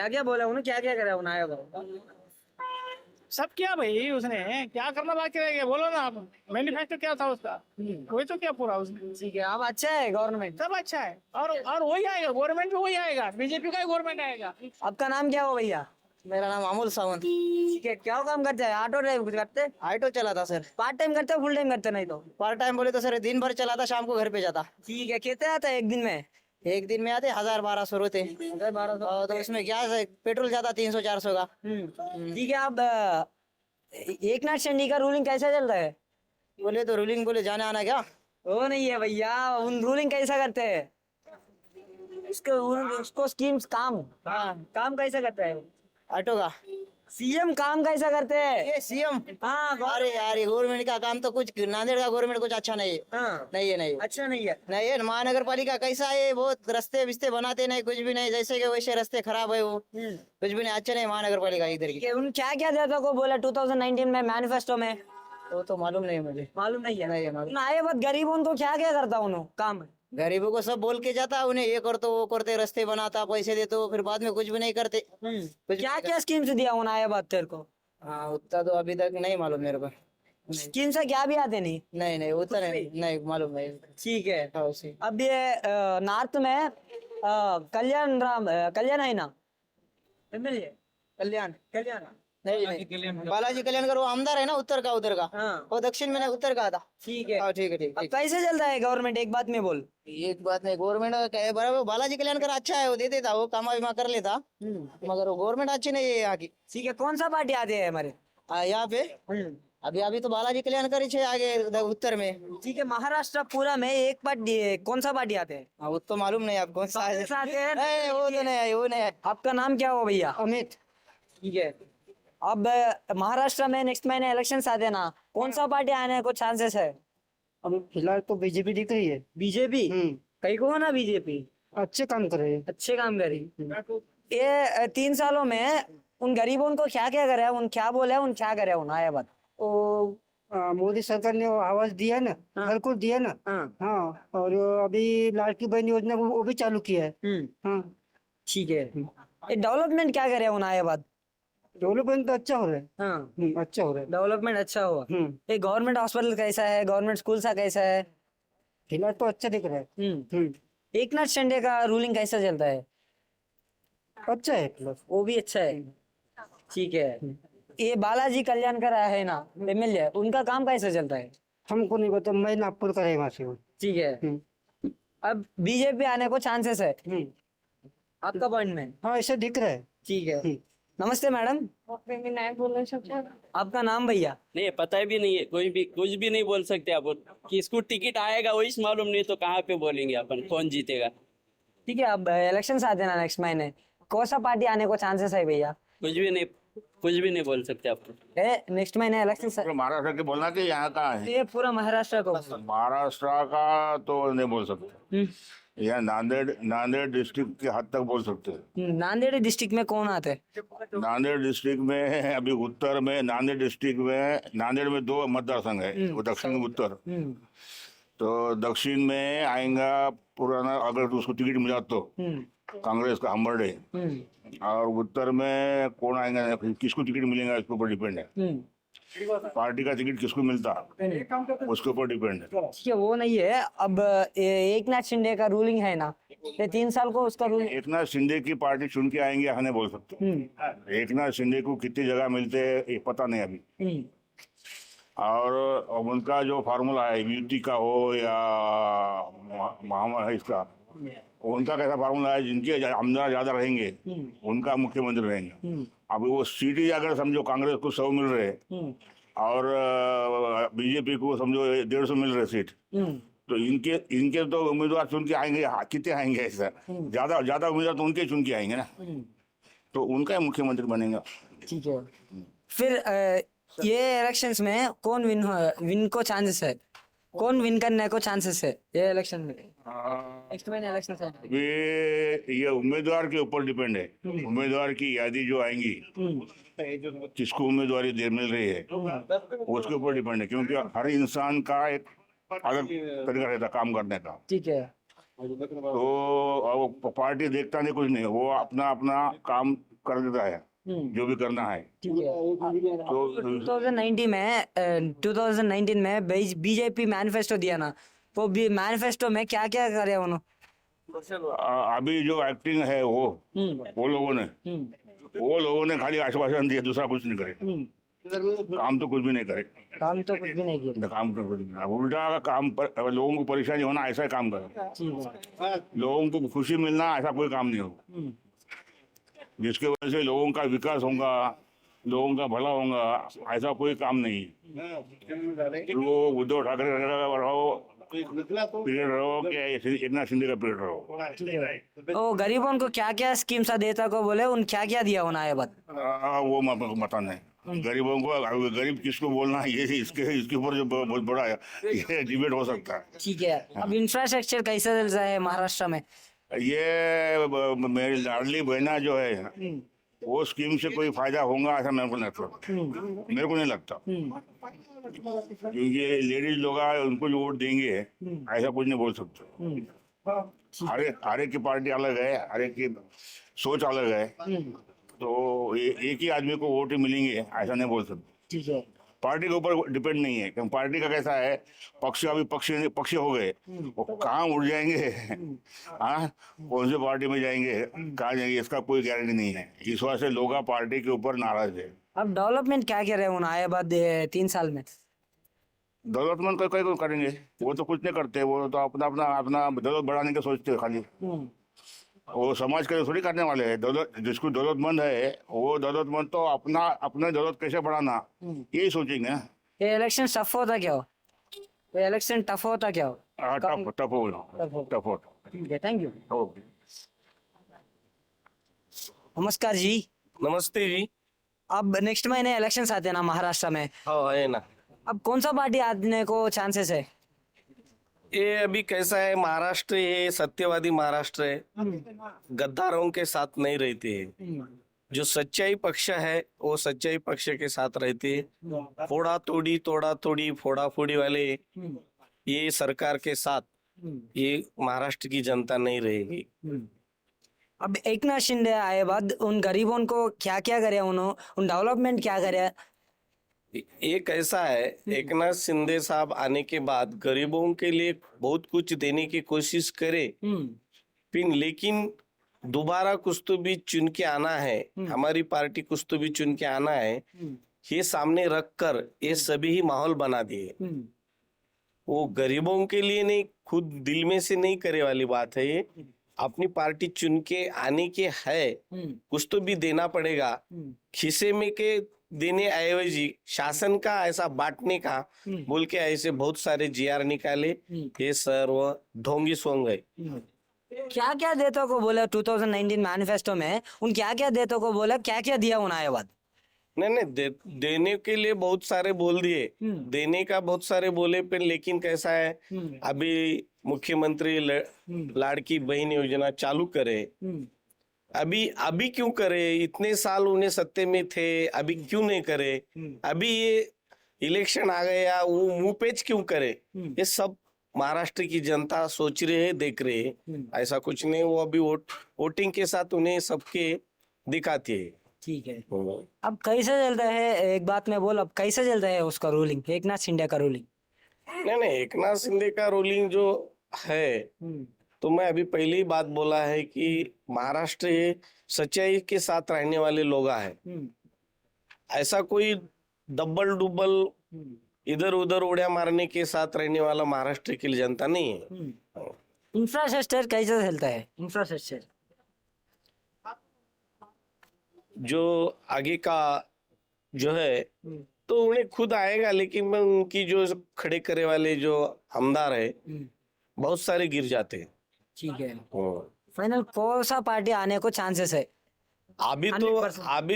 क्या बोले उन्हें? क्या क्या करे उन आए बाद? सब किया भाई उसने, क्या करना बाकी रह गया बोलो ना आप। मैनिफेस्टो क्या था उसका, वही तो क्या पूरा उसने। ठीक है, अब अच्छा है गवर्नमेंट। सब अच्छा है, और वही आएगा, गवर्नमेंट भी वही आएगा, बीजेपी का ही गवर्नमेंट आएगा। आपका नाम क्या हो भैया? मेरा नाम अमोल सावंत। ठीक है, क्या काम करते हैं? ऑटो ड्राइव करते? ऑटो चलाता सर। पार्ट टाइम करते हो, फुल टाइम करते? नहीं तो पार्ट टाइम बोले तो सर दिन भर चलाता, शाम को घर पे जाता। ठीक है, कितने आता है एक दिन में? एक दिन में आते 1000-1200 होते। 1200। और तो उसमें गैस पेट्रोल जाता 300-400 का। ठीक है, अब एक नाथ शिंदे का रूलिंग कैसा चल रहा है? बोले तो रूलिंग बोले जाने आना क्या। वो नहीं है भैया, उन रूलिंग कैसा करते हैं? उसको स्कीम्स काम काम कैसा करता है? ऑटो का सीएम काम कैसा करते हैं? ये सीएम। हाँ, अरे यार गवर्नमेंट का काम तो कुछ, नांदेड़ का गवर्नमेंट कुछ अच्छा नहीं है। हाँ, नहीं है, नहीं अच्छा नहीं है। नहीं है। महानगर पालिका कैसा है, बहुत रास्ते बिस्ते बनाते नहीं, कुछ भी नहीं, जैसे के वैसे रास्ते खराब है वो, कुछ भी नहीं अच्छा नहीं महानगर पालिका इधर की। कि उन क्या क्या देता को बोला 2019 में मैनिफेस्टो में? वो तो मालूम नहीं मुझे। मालूम नहीं है। नहीं है मालूम। उन आए बाद गरीबों को क्या क्या करता उन्होंने काम? गरीबों को सब बोल के जाता, उन्हें ये कर तो वो करते, रास्ते बनाता, पैसे देते, फिर बाद में कुछ भी नहीं करते। कुछ क्या क्या स्कीम्स दिया उन आए बाद तेरे को? हाँ उतना तो अभी तक नहीं मालूम मेरे को। स्कीम से क्या भी आते नहीं? नहीं उतना नहीं मालूम नहीं। ठीक है, हाँ उसी। अब ये नॉर्थ में कल्याण है ना, एमएलए कल्याण कल्याण? नहीं बालाजी कल्याणकर वो आमदार है ना उत्तर का, उधर का। हाँ, वो दक्षिण में नहीं, उत्तर का था। ठीक है। हाँ ठीक है ठीक अब है। कैसे चलता है गवर्नमेंट? एक बात में बोल। एक बात नहीं, गवर्नमेंट का बराबर बालाजी कल्याणकर अच्छा है, वो दे देता, वो कामा विमा कर लेता, मगर वो गवर्नमेंट अच्छी नहीं है यहाँ की। ठीक है, कौन सा पार्टी आते हैं हमारे? यहाँ पे अभी तो बालाजी कल्याणकर ही है आगे उत्तर में। ठीक है, महाराष्ट्र पूरा में एक पार्टी, कौन सा पार्टी आते हैं? हाँ वो तो मालूम नहीं आप कौन सा है। कांग्रेस आते हैं? नहीं वो तो नहीं है, वो नहीं है। आपका नाम क्या हो भैया? अमित। ठीक है, अब महाराष्ट्र में नेक्स्ट महीने इलेक्शंस आते हैं ना, कौन सा पार्टी आने को चांसेस है? अभी फिलहाल तो बीजेपी दिख रही है। बीजेपी? कई को ना बीजेपी अच्छे काम कर रहे हैं। अच्छे काम करी। ये 3 सालों में उन गरीबों को क्या क्या करे, उन क्या बोले, उन क्या करे उन आया बात? वो मोदी सरकार ने वो आवास दिया ना, घर को दिया ना। हाँ, और अभी लाड़की बहन योजना वो भी चालू किया है। हाँ ठीक है, ये डेवलपमेंट क्या करे उन आया बात? डेवलपमेंट तो अच्छा हो रहा है। हाँ, अच्छा हो रहा है। डेवलपमेंट अच्छा हुआ। ये गवर्नमेंट हॉस्पिटल कैसा है? गवर्नमेंट स्कूल सा कैसा है? फिलहाल तो अच्छा दिख रहा है। एक नाथ शिंदे का रूलिंग कैसा चलता है? अच्छा है प्लस। वो भी अच्छा है। ठीक है, ये बालाजी कल्याणकर है ना एमएलए, उनका काम कैसा चलता है? हमको नहीं पता, मैं नागपुर का रहने वासी हूँ। ठीक है, अब बीजेपी आने को चांसेस है आपका पॉइंट में? हाँ ऐसा दिख रहा है। ठीक है, नमस्ते मैडम, आपका नाम भैया? नहीं पता भी नहीं है, कोई भी कुछ भी नहीं बोल सकते अपन, किसको टिकट आएगा वही मालूम नहीं, तो कहाँ पे बोलेंगे अपन कौन जीतेगा। ठीक है, अब इलेक्शन आते हैं ना नेक्स्ट महीने, कौन सा पार्टी आने को चांसेस है भैया? कुछ भी नहीं बोल सकते अपन। नेक्स्ट महीने इलेक्शन। महाराष्ट्र के बोलना कि यहाँ का है? ये पूरा महाराष्ट्र को। महाराष्ट्र का तो नहीं बोल सकते, यहाँ नांदेड़ डिस्ट्रिक्ट के हद तक बोल सकते हैं। नांदेड़ डिस्ट्रिक्ट में कौन आते हैं? नांदेड़ डिस्ट्रिक्ट में अभी उत्तर में नांदेड़ डिस्ट्रिक्ट में, नांदेड़ में 2 मतदार संघ है, वो दक्षिण उत्तर। तो दक्षिण में आएगा पुराना, अगर उसको टिकट मिला तो कांग्रेस का हम्बर्डे, और उत्तर में कौन आएंगे, किसको टिकट मिलेगा इसके ऊपर डिपेंड है। पार्टी का टिकट किसको मिलता उसके ऊपर डिपेंड है। ठीक है, वो नहीं है। अब एक नाथ शिंदे का रूलिंग है ना, ये 3 साल को उसका रूलिंग। एक नाथ शिंदे की पार्टी चुन के आएंगे ऐसा नहीं बोल सकते। एक नाथ शिंदे को कितनी जगह मिलते हैं ये पता नहीं अभी। और उनका जो फार्मूला है यूटी का हो या महामहिम इसका, उनका कैसा फार्मूला है, जिनके आमदनी ज्यादा रहेंगे उनका मुख्यमंत्री रहेंगे। अब वो सीटें अगर समझो कांग्रेस को 100 मिल रहे और बीजेपी को समझो 150 मिल रहे सीट, तो इनके तो उम्मीदवार चुन के आएंगे, कितने आएंगे ऐसा, ज्यादा उम्मीदवार तो उनके चुन के आएंगे ना, तो उनका ही मुख्यमंत्री बनेगा। ठीक है, फिर ये इलेक्शंस में कौन विन को चांसेस है, कौन विन करने को चांसेस है ये इलेक्शन में? नेक्स्ट महीने इलेक्शन है। ये उम्मीदवार के ऊपर डिपेंड है। उम्मीदवार की यादी जो आएंगी, किसको उम्मीदवारी मिल रही है उसके ऊपर डिपेंड है, क्योंकि हर इंसान का एक अलग तरीका रहता है काम करने का। ठीक है, तो पार्टी देखता नहीं कुछ नहीं, वो अपना अपना काम कर देता है जो भी करना है। ठीक है। तो 2019 में बीजेपी मैनिफेस्टो दिया ना, वो भी मैनिफेस्टो में क्या क्या करे उन्होंने? अभी जो एक्टिंग है वो लोगों ने खाली आश्वासन दिया, दूसरा कुछ नहीं करे, काम तो कुछ भी नहीं करे। काम तो कुछ भी नहीं किया। काम तो कुछ नहीं, उल्टा काम पर लोगों को परेशानी होना ऐसा काम करे, लोगों को खुशी मिलना ऐसा कोई काम नहीं हो, जिसकी वजह से लोगों का विकास होगा, लोगों का भला होगा, ऐसा कोई काम नहीं है। वो उद्धव ठाकरे रहो, पीरियड रहो कि एक नाथ शिंदे का पीरियड रहो। ओ गरीबों को क्या क्या स्कीम सा देता को बोले, उन क्या क्या दिया होना है बात? वो पता नहीं गरीबों को, गरीब किसको बोलना है ये इसके ऊपर जो बहुत बड़ा ये डिबेट हो सकता है। ठीक है, अब इंफ्रास्ट्रक्चर कैसा चल रहा है महाराष्ट्र में? ये मेरी लाडली बहना जो है वो स्कीम से कोई फायदा होगा ऐसा मेरे को नहीं लगता, क्योंकि लेडीज लोग उनको जो वोट देंगे ऐसा कुछ नहीं बोल सकते। हर एक की पार्टी अलग है, हर एक की सोच अलग है, तो एक ही आदमी को वोट मिलेंगे ऐसा नहीं बोल सकते। ठीक है, पार्टी के ऊपर डिपेंड नहीं है, क्योंकि पार्टी का कैसा है, पक्ष अभी पक्ष हो गए, वो कहाँ उड़ जाएंगे, हाँ कौन सी पार्टी में जाएंगे, कहाँ जाएंगे, इसका कोई गारंटी नहीं है। इस वजह से लोग पार्टी के ऊपर नाराज है। अब डेवलपमेंट क्या कह रहे हैं आए बाद 3 साल में? डेवलपमेंट कोई करेंगे, वो तो कुछ नहीं करते, वो तो अपना अपना अपना डेवलप बढ़ाने का सोचते हैं खाली, वो समाज के लिए थोड़ी करने वाले हैं। दौलत जिसको दौलतमंद है वो दौलतमंद तो अपने दौलत कैसे बढ़ाना यही सोचेंगे ना। ये इलेक्शन टफ होता क्या हो? ये इलेक्शन टफ होता क्या हो? टफ हो। ठीक है, थैंक यू। ओके, नमस्कार जी। नमस्ते जी। अब नेक्स्ट महीने इलेक्शंस आते हैं ना महाराष्ट्र में, हाँ है ना। अब कौन सा पार्टी आने को चांसेस है? ये अभी कैसा है, महाराष्ट्र ये सत्यवादी महाराष्ट्र है, गद्दारों के साथ नहीं रहते हैं। जो सच्चाई पक्ष है वो सच्चाई पक्ष के साथ रहते हैं। तोड़ा तोड़ी फोड़ा फोड़ी वाले ये सरकार के साथ ये महाराष्ट्र की जनता नहीं रहेगी। अब एक नाथ शिंदे आए बाद उन गरीबों को क्या क्या करे, उन डेवलपमेंट क्या करे? एक ऐसा है, एक नाथ शिंदे साहब आने के बाद गरीबों के लिए बहुत कुछ देने की कोशिश करे, लेकिन दोबारा कुछ तो भी चुन के आना है, हमारी पार्टी कुछ तो भी चुन के आना है, ये सामने रखकर ये सभी ही माहौल बना दिए। वो गरीबों के लिए नहीं, खुद दिल में से नहीं करे वाली बात है ये। अपनी पार्टी चुन के आने के है, कुछ तो भी देना पड़ेगा। खिसे में के देने एवजी शासन का ऐसा बांटने का बोल के ऐसे बहुत सारे जीआर निकाले, ये सर्व ढोंगी सोंग है। क्या क्या देता को बोला 2019 मैनिफेस्टो में, उन क्या क्या देता को बोला, क्या क्या दिया उन आए बाद? नहीं देने के लिए बहुत सारे बोल दिए, देने का बहुत सारे बोले पे, लेकिन कैसा है अभी मुख्यमंत्री लाड़की बहन योजना चालू करे, अभी क्यों करे? इतने साल उन्हें सत्ते में थे, अभी क्यों नहीं करे? अभी ये इलेक्शन आ गया वो मुंह पेच क्यों करे? ये सब महाराष्ट्र की जनता सोच रही है, देख रही है। ऐसा कुछ नहीं, वो अभी वोटिंग के साथ उन्हें सबके दिखाती है। ठीक है। अब कैसे चलता है, एक बात मैं बोल, अब कैसे चलता है उसका रूलिंग, एक नाथ शिंदे का रूलिंग? नहीं, एकनाथ शिंदे का रूलिंग जो है, तो मैं अभी पहले ही बात बोला है कि महाराष्ट्र ये सच्चाई के साथ रहने वाले लोग हैं। ऐसा कोई दब्बल डुब्बल इधर उधर उड़िया मारने के साथ रहने वाला महाराष्ट्र की जनता नहीं है। इंफ्रास्ट्रक्चर कैसे चलता है, इंफ्रास्ट्रक्चर? जो आगे का जो है तो उन्हें खुद आएगा, लेकिन मैं उनकी जो खड़े करे वाले जो आमदार है बहुत सारे गिर जाते हैं। ठीक है। फाइनल कौन सा पार्टी आने को चांसेस है? अभी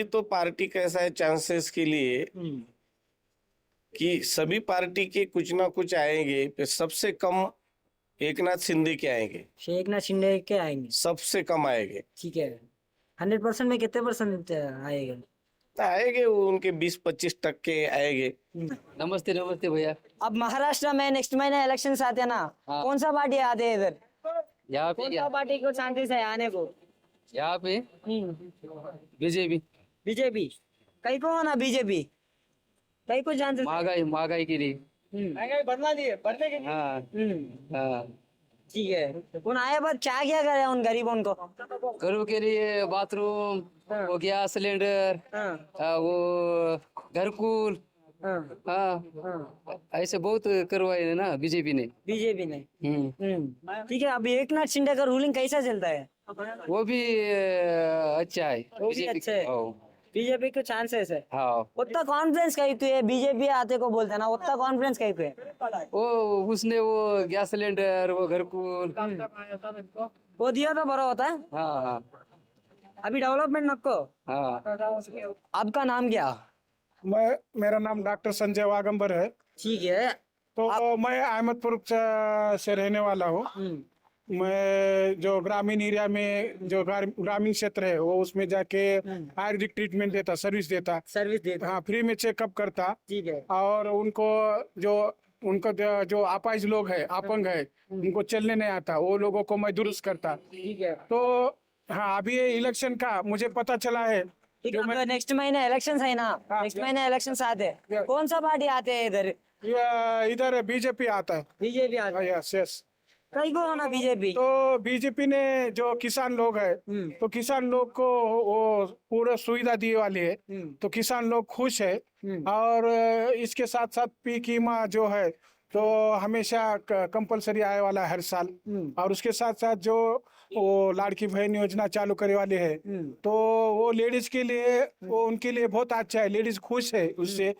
तो पार्टी कैसा है चांसेस के लिए कि सभी पार्टी के कुछ ना कुछ आएंगे, फिर सबसे कम एकनाथ शिंदे के आएंगे, एकनाथ शिंदे के आएंगे, सबसे कम आएंगे। ठीक है। 100% में कितने परसेंट आएगा? आएंगे वो उनके 20-25% आएंगे। नमस्ते नमस्ते भैया। अब महाराष्ट्र में नेक्स्ट महीने इलेक्शन आते हैं ना, कौन सा पार्टी आते हैं इधर? यहाँ कौन सा पार्टी को चांसेस है आने को? यहाँ पे बीजेपी। बीजेपी कई को होना, बीजेपी कई को चांसेस? महंगाई के लिए। महंगाई बढ़ना दिए, बढ़ने के लिए। हाँ ठीक है। उन आए बाद क्या करे उन गरीबों को? घरों के लिए बाथरूम, वो गैस सिलेंडर, वो घरकुल, ऐसे बहुत करवाए है ना बीजेपी ने। ठीक है। अभी एकनाथ शिंदे का रूलिंग कैसा चलता है? वो भी अच्छा है। वो भी अच्छा है। बीजेपी को चांसेस है। हाँ, उतना कॉन्फिडेंस कहीं तो है, बीजेपी आते को बोलते हैं ना, उतना कॉन्फिडेंस कहीं तो है? वो उसने वो गैस सिलेंडर, वो घरकुल वो दिया तो बड़ा होता है। हाँ। अभी डेवलपमेंट नको। हाँ। आपका नाम क्या? मेरा नाम डॉक्टर संजय वागंबर है। ठीक है। तो मैं अहमदपुर से रहने वाला हूँ। मैं जो ग्रामीण एरिया में जो ग्रामीण क्षेत्र है वो उसमें जाके आयुर्वेदिक ट्रीटमेंट देता, सर्विस देता। हाँ, फ्री में चेकअप करता। ठीक है। और उनको जो अपाहिज लोग है, अपंग है, उनको चलने नहीं आता, वो लोगों को मैं दुरुस्त करता। ठीक है। तो हाँ, अभी ये इलेक्शन का मुझे पता चला है। नेक्स्ट महीने इलेक्शन है ना, नेक्स्ट महीने इलेक्शन आते हैं, कौन सा पार्टी आते हैं इधर? इधर बीजेपी आता है। बीजेपी आता है। यस। कई को होना बीजेपी? तो बीजेपी ने जो किसान लोग है, तो किसान लोग को वो पूरा सुविधा दिए वाली है, तो किसान लोग खुश है। और इसके साथ साथ पीक कीमा जो है तो हमेशा कंपलसरी आए वाला है हर साल। और उसके साथ साथ जो वो लाड़की बहन योजना चालू करे वाले है, तो वो लेडीज के लिए, वो उनके लिए बहुत अच्छा है, लेडीज खुश है उससे।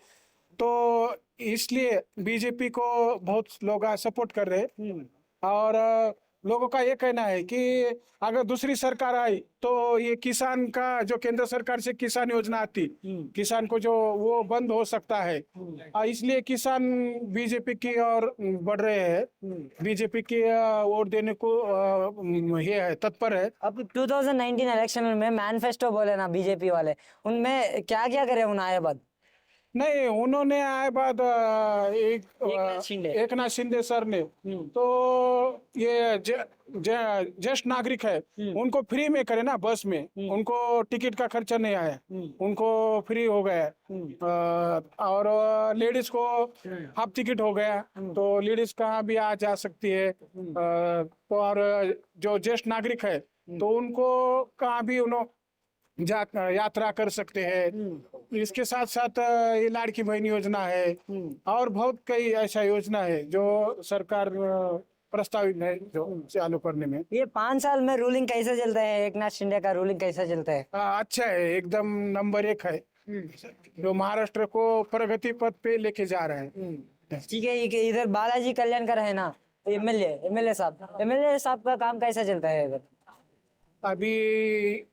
तो इसलिए बीजेपी को बहुत लोग सपोर्ट कर रहे हैं। और लोगों का ये कहना है कि अगर दूसरी सरकार आई तो ये किसान का जो केंद्र सरकार से किसान योजना आती, किसान को जो वो बंद हो सकता है। इसलिए किसान बीजेपी की ओर बढ़ रहे हैं, बीजेपी की वोट देने को ये है, तत्पर है। अब 2019 इलेक्शन में मैनिफेस्टो बोले ना बीजेपी वाले, उनमें क्या क्या करे उन आए बाद? नहीं, उन्होंने आए बाद एक नाथ शिंदे सर ने तो ये ज्येष्ठ नागरिक है उनको फ्री में करे ना, बस में उनको टिकट का खर्चा नहीं आया, उनको फ्री हो गया। और लेडीज को हाफ टिकट हो गया, तो लेडीज कहाँ भी आ जा सकती है। तो और जो ज्येष्ठ नागरिक है तो उनको कहाँ भी उन्होंने यात्रा कर सकते हैं। इसके साथ साथ ये लाड़की बहन योजना है और बहुत कई ऐसा योजना है जो सरकार प्रस्तावित है जो चालू करने में। ये 5 साल में रूलिंग कैसा चलता है, एक नाथ शिंदे का रूलिंग कैसा चलता है? अच्छा है, एकदम नंबर 1 है, जो महाराष्ट्र को प्रगति पथ पे लेके जा रहे हैं। ठीक है। इधर बालाजी कल्याणकर है ना, एमएलए साहब का काम कैसा चलता है इधर? अभी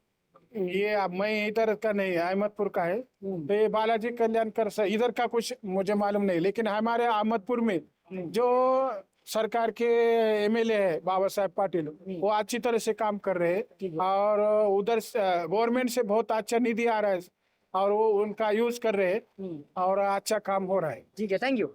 ये मैं इधर का नहीं, अहमदपुर का है, तो ये बालाजी कल्याणकर से इधर का कुछ मुझे मालूम नहीं। लेकिन हमारे अहमदपुर में जो सरकार के एमएलए है बाबा साहेब पाटिल, वो अच्छी तरह से काम कर रहे हैं। और उधर गवर्नमेंट से बहुत अच्छा निधि आ रहा है और वो उनका यूज कर रहे हैं और अच्छा काम हो रहा है। ठीक है, थैंक यू।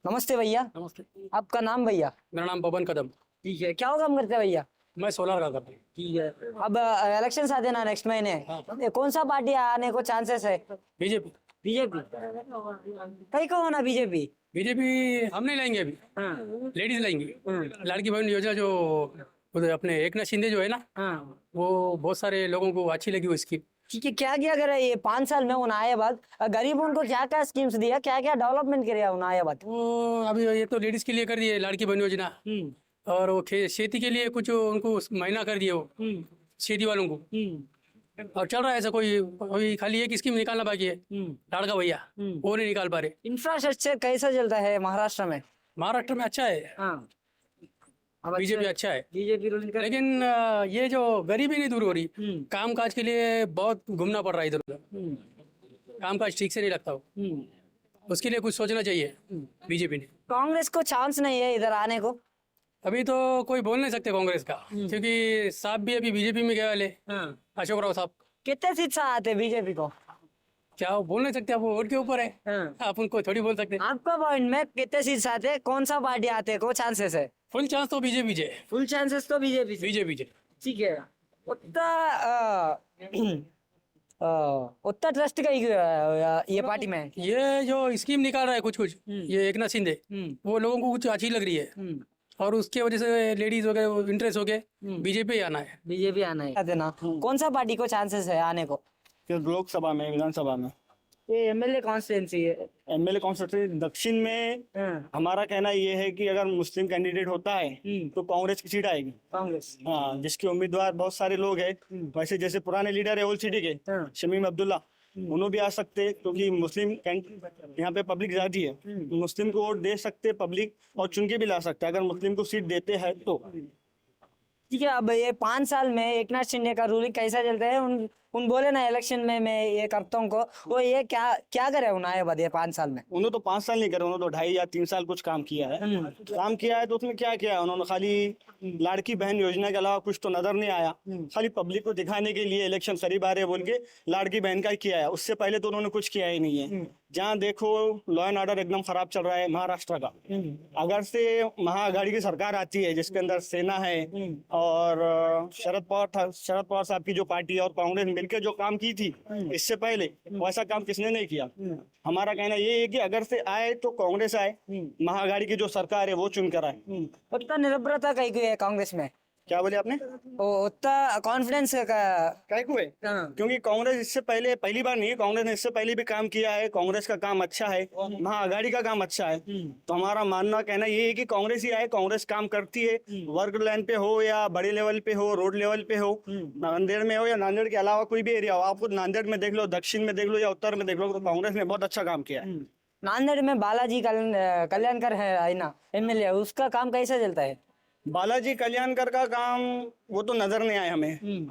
नमस्ते भैया। नमस्ते, आपका नाम भैया? मेरा नाम पवन कदम। ठीक है, क्या काम करते हैं भैया? मैं सोलर का करता हूँ। ठीक है। अब इलेक्शन आते ना नेक्स्ट महीने, ये कौन सा पार्टी आने को चांसेस है? बीजेपी। बीजेपी। कहीं को होना बीजेपी? बीजेपी हम नहीं लाएंगे अभी, हाँ लेडीज लाएंगे। लाड़की बहन योजना जो उधर अपने एकनाथ शिंदे जो है ना, हाँ। वो बहुत सारे लोगों को अच्छी लगी वो स्कीम। ठीक है, क्या क्या करे ये 5 साल में उन आए बाद गरीबों को क्या क्या स्कीम्स दिया, क्या क्या डेवलपमेंट किया उन आए बाद? वो अभी ये तो लेडीज के लिए कर दिए लाड़की बहन योजना, और वो खेती के लिए कुछ उनको महीना कर दिए वो खेती वालों को। और चल रहा है ऐसा, कोई खाली एक स्कीम निकालना बाकी है, लाड़का भैया, वो नहीं निकाल पा रहे। इंफ्रास्ट्रक्चर कैसा चलता है महाराष्ट्र में? महाराष्ट्र में अच्छा है, हाँ, बीजेपी अच्छा है, बीजेपी रूलिंग कर। लेकिन ये जो गरीबी नहीं दूर हो रही, काम काज के लिए बहुत घूमना पड़ रहा है इधर उधर, काम काज ठीक से नहीं लगता वो, उसके लिए कुछ सोचना चाहिए बीजेपी ने। कांग्रेस को चांस नहीं है इधर आने को? अभी तो कोई बोल नहीं सकते कांग्रेस का, क्योंकि साहब भी अभी बीजेपी में गए वाले, अशोक राव साहब। कितने सीट से आते बीजेपी को? क्या वो बोल नहीं सकते, आप वो वोट के ऊपर है, आप उनको थोड़ी बोल सकते। आपका पॉइंट में कितने सीट से आते, कौन सा पार्टी आते को चांसेस है? फुल चांस तो बीजेपी जे, फुल चांसेस तो बीजेपी से। बीजेपी जे। ठीक है। उत्तर ट्रस्ट का ये पार्टी में ये जो स्कीम निकाल रहा है कुछ कुछ, ये एकनाथ शिंदे, वो लोगों को कुछ अच्छी लग रही है, और उसके वजह से लेडीज वगैरह इंटरेस्ट हो गए, बीजेपी आना है। बीजेपी आना है देना। कौन सा पार्टी को चांसेस है आने को? लोकसभा में, विधानसभा में, ये एमएलए कॉन्स्टिट्यूंसी है। एमएलए कॉन्स्टिट्यूंसी दक्षिण में हमारा कहना ये है कि अगर मुस्लिम कैंडिडेट होता है तो कांग्रेस की सीट आएगी। कांग्रेस। हाँ, जिसके उम्मीदवार बहुत सारे लोग हैं, वैसे जैसे पुराने लीडर है ओल्ड सिटी के शमीम अब्दुल्ला, उन्होंने भी आ सकते हैं, क्योंकि मुस्लिम यहाँ पे पब्लिक ज्यादा है, मुस्लिम को वोट दे सकते पब्लिक, और चुन के भी ला सकते हैं अगर मुस्लिम को सीट देते हैं तो। ठीक है। अब ये 5 साल में एकनाथ शिंदे का रूलिंग कैसा चलता है? उन बोले ना इलेक्शन में मैं ये करता हूँ को, वो ये क्या क्या करे उन आए बाद ये 5 साल में? उन्होंने तो 5 साल नहीं करे, उन्होंने तो 2.5 या 3 साल कुछ काम किया है। काम किया है तो उसमें क्या किया है उन्होंने? खाली लाड़की बहन योजना के अलावा कुछ तो नजर नहीं आया। खाली पब्लिक को दिखाने के लिए इलेक्शन करीब आ रहे बोल के लाड़की बहन का ही किया है, उससे पहले तो उन्होंने कुछ किया ही नहीं है। जहाँ देखो लॉ एंड ऑर्डर एकदम खराब चल रहा है महाराष्ट्र का। अगर से महाआघाड़ी की सरकार आती है जिसके अंदर सेना है और शरद पवार साहब की जो पार्टी है और कांग्रेस मिलकर जो काम की थी इससे पहले, वैसा काम किसने नहीं किया। हमारा कहना ये है कि अगर से आए तो कांग्रेस आए, महाआघाड़ी की जो सरकार है वो चुनकर आए। उतना निर्भरता कहीं की है कांग्रेस में? क्या बोले आपने? उतना कॉन्फिडेंस का काय को है? क्योंकि कांग्रेस इससे पहले, पहली बार नहीं है, कांग्रेस ने इससे पहले भी काम किया है, कांग्रेस का काम अच्छा है, महाआघाड़ी का काम अच्छा है। तो हमारा मानना कहना ये है कि कांग्रेस ही आए, कांग्रेस काम करती है, वर्ग लाइन पे हो या बड़े लेवल पे हो, रोड लेवल पे हो, नांदेड़ में हो या नांदेड़ के अलावा कोई भी एरिया हो, आपको नांदेड़ में देख लो, दक्षिण में देख लो या उत्तर में देख लो, तो कांग्रेस ने बहुत अच्छा काम किया है। नांदेड़ में बालाजी कल्याणकर है ना एमएलए, उसका काम कैसा चलता है? बालाजी कल्याणकर का काम वो तो नजर नहीं आए हमें,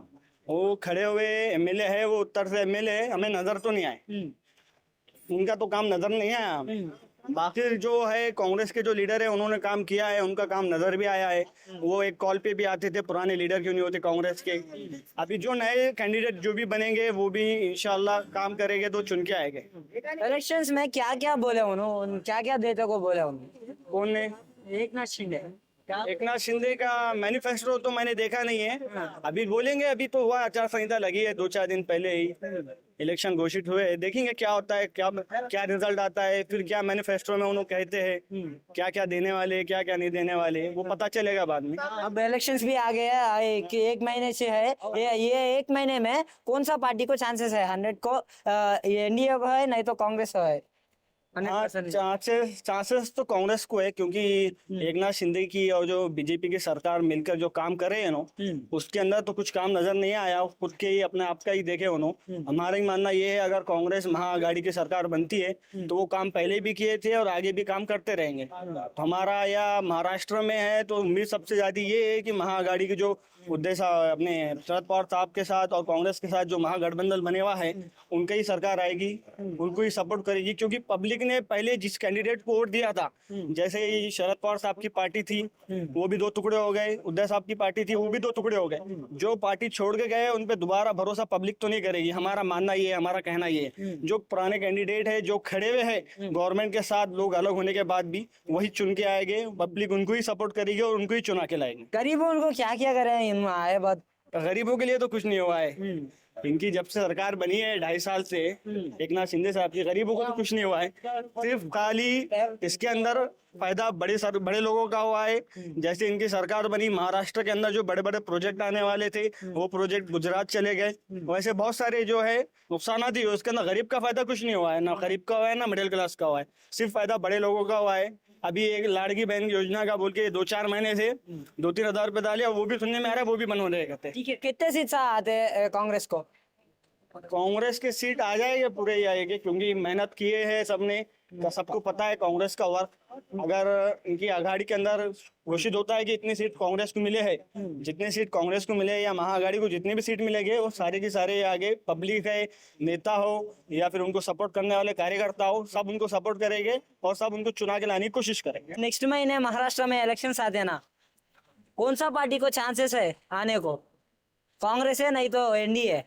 वो खड़े हुए एमएलए है, वो उत्तर से एमएलए है, हमें नजर तो नहीं आए, उनका तो काम नजर नहीं आया हमें। बाकी जो है कांग्रेस के जो लीडर है उन्होंने काम किया है, उनका काम नजर भी आया है। वो एक कॉल पे भी आते थे, पुराने लीडर क्यों नहीं होते कांग्रेस के। अभी जो नए कैंडिडेट जो भी बनेंगे वो भी इंशाल्लाह काम करेंगे तो चुन के आएंगे। इलेक्शंस में क्या क्या बोले उन्होंने, क्या क्या देते को बोले उन्होंने? कौन ने? एकनाथ शिंदे। एकनाथ शिंदे का मैनिफेस्टो तो मैंने देखा नहीं है, अभी बोलेंगे। अभी तो हुआ आचार संहिता लगी है 2-4 दिन पहले ही, इलेक्शन घोषित हुए, देखेंगे क्या होता है, क्या रिजल्ट आता है, फिर क्या मैनिफेस्टो में उन्होंने कहते हैं, क्या क्या देने वाले, क्या क्या नहीं देने वाले, वो पता चलेगा बाद में। अब इलेक्शंस भी आ गए हैं, एक महीने से है ये 1 महीने में कौन सा पार्टी को चांसेस है 100 को? ये एनडीए को है नहीं तो कांग्रेस को है? चांसेस तो कांग्रेस को है, क्योंकि एकनाथ शिंदे की और जो बीजेपी की सरकार मिलकर जो काम कर रहे हैं ना, उसके अंदर तो कुछ काम नजर नहीं आया, खुद के ही अपने आप का ही देखे उन्होंने। हमारा ही मानना ये है अगर कांग्रेस महाआघाड़ी की सरकार बनती है तो वो काम पहले भी किए थे और आगे भी काम करते रहेंगे। तो हमारा या महाराष्ट्र में है तो उम्मीद सबसे ज्यादा ये है कि महाआघाड़ी की जो अपने शरद पवार साहब के साथ और कांग्रेस के साथ जो महागठबंधन बने हुआ है उनकी ही सरकार आएगी, उनको ही सपोर्ट करेगी। क्योंकि पब्लिक ने पहले जिस कैंडिडेट को वोट दिया था, जैसे ये शरद पवार साहब की पार्टी थी वो भी 2 टुकड़े हो गए, उद्धव साहब की पार्टी थी वो भी 2 टुकड़े हो गए। जो पार्टी छोड़ के गए उन पे दोबारा भरोसा पब्लिक तो नहीं करेगी, हमारा मानना ये है, हमारा कहना ये है। जो पुराने कैंडिडेट है जो खड़े हुए हैं गवर्नमेंट के साथ, लोग अलग होने के बाद भी वही चुन के आएंगे, पब्लिक उनको ही सपोर्ट करेगी और उनको ही चुना के लाएंगे। गरीबों को क्या क्या करे हैं इनमें आए बाद? गरीबों के लिए तो कुछ नहीं हुआ है। इनकी जब से सरकार बनी है 2.5 साल से, एक नाथ शिंदे साहब की, गरीबों को तो कुछ नहीं हुआ है। सिर्फ खाली इसके अंदर फायदा बड़े लोगों का हुआ है। जैसे इनकी सरकार बनी, महाराष्ट्र के अंदर जो बड़े बड़े प्रोजेक्ट आने वाले थे वो प्रोजेक्ट गुजरात चले गए। वैसे बहुत सारे जो है नुकसान ही हुए, उसके अंदर गरीब का फायदा कुछ नहीं हुआ है, ना गरीब का हुआ है ना मिडिल क्लास का हुआ है, सिर्फ फायदा बड़े लोगों का हुआ है। अभी एक लाड़की बहन योजना का बोल के 2-4 महीने से 2-3 हजार रुपए डाले, वो भी सुनने में आ रहा है वो भी बंद होने कहते हैं। ठीक है, कितने सीट से आते हैं कांग्रेस को? कांग्रेस के सीट आ जाएंगे, पूरे ही आएंगे, क्योंकि मेहनत किए हैं सबने, सबको पता है कांग्रेस का वर्क। अगर इनकी आघाड़ी के अंदर घोषित होता है कि इतनी सीट कांग्रेस को मिले है, जितनी सीट कांग्रेस को मिले या महाआघाड़ी को जितनी भी सीट मिलेंगे वो सारे के सारे आगे पब्लिक है, नेता हो या फिर उनको सपोर्ट करने वाले कार्यकर्ता हो, सब उनको सपोर्ट करेंगे और सब उनको चुना के लाने की कोशिश करेंगे। नेक्स्ट महीने महाराष्ट्र में इलेक्शन आते हैं ना, कौन सा पार्टी को चांसेस है आने को? कांग्रेस है नहीं तो एनडीए?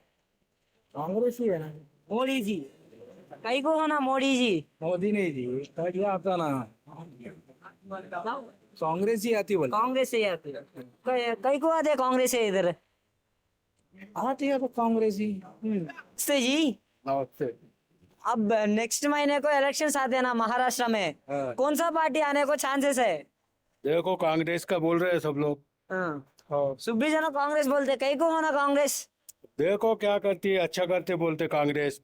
कांग्रेस ही है ना, मोदी जी कई को होना, मोदी जी? मोदी नहीं जी, तो आता ना कांग्रेस ही आती बोल, कांग्रेस से आते हैं। कई को आते हैं कांग्रेस से इधर? आती है तो कांग्रेस ही। से जी अब नेक्स्ट महीने को इलेक्शन आते हैं ना महाराष्ट्र में, कौन सा पार्टी आने को चांसेस है? देखो कांग्रेस का बोल रहे हैं सब लोग। सुब्बी जन कांग्रेस बोलते, कई को होना कांग्रेस? देखो क्या करती है, अच्छा करते बोलते कांग्रेस,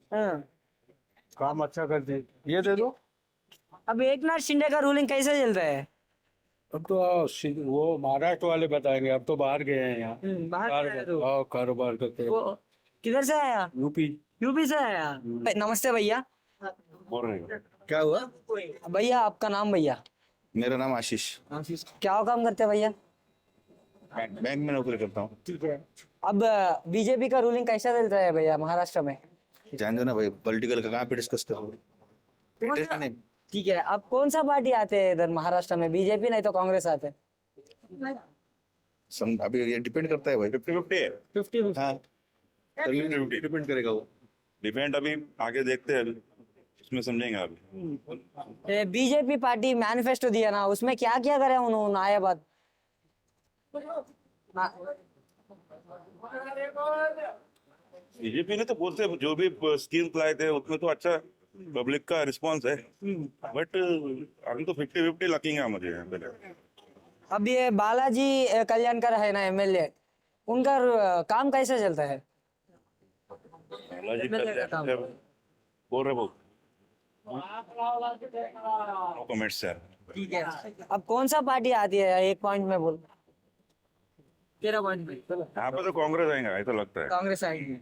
काम अच्छा करती है। ये दे दो। अब एक नाथ शिंदे का रूलिंग कैसे चल रहा है? अब तो वो महाराष्ट्र वाले बताएंगे, अब तो बाहर गए हैं यहाँ कारोबार करते हैं। वो किधर से आया? यूपी से आया। नमस्ते भैया। बोल रहे हो? क्या हुआ? भैया आपका नाम? भैया मेरा नाम आशीष, क्या काम करते हैं भैया? बैंक में नौकरी करता हूँ। ठीक है, अब बीजेपी का रूलिंग कैसा चल रहा है भैया महाराष्ट्र में? जान दो ना भाई, पॉलिटिकल का कहाँ पे डिस्कस करो। ठीक है, अब कौन सा पार्टी आते हैं इधर महाराष्ट्र में? बीजेपी नहीं तो कांग्रेस आते हैं? अभी ये डिपेंड करता है भाई, 50-50 है। 50-50। हाँ, डिपेंड करेगा वो, डिपेंड अभी आगे देखते हैं, अभी उसमें समझेंगे अभी। बीजेपी पार्टी मैनिफेस्टो दिया ना, उसमें क्या क्या करे उन्होंने आया बात? बीजेपी ने तो बोलते जो भी स्कीम लाए थे उसमें तो अच्छा पब्लिक का रिस्पांस है, बट अभी तो 50-50 लगेंगे मुझे यहाँ पे। अब ये बालाजी कल्याणकर है ना एमएलए, उनका काम कैसे चलता है? बोल रहे वो कमेंट्स यार। ठीक है, अब कौन सा पार्टी आती है एक पॉइंट में बोल? 13 पॉइंट में यहाँ पे तो कांग्रेस आएगा ऐसा लगता है। कांग्रेस आएगी।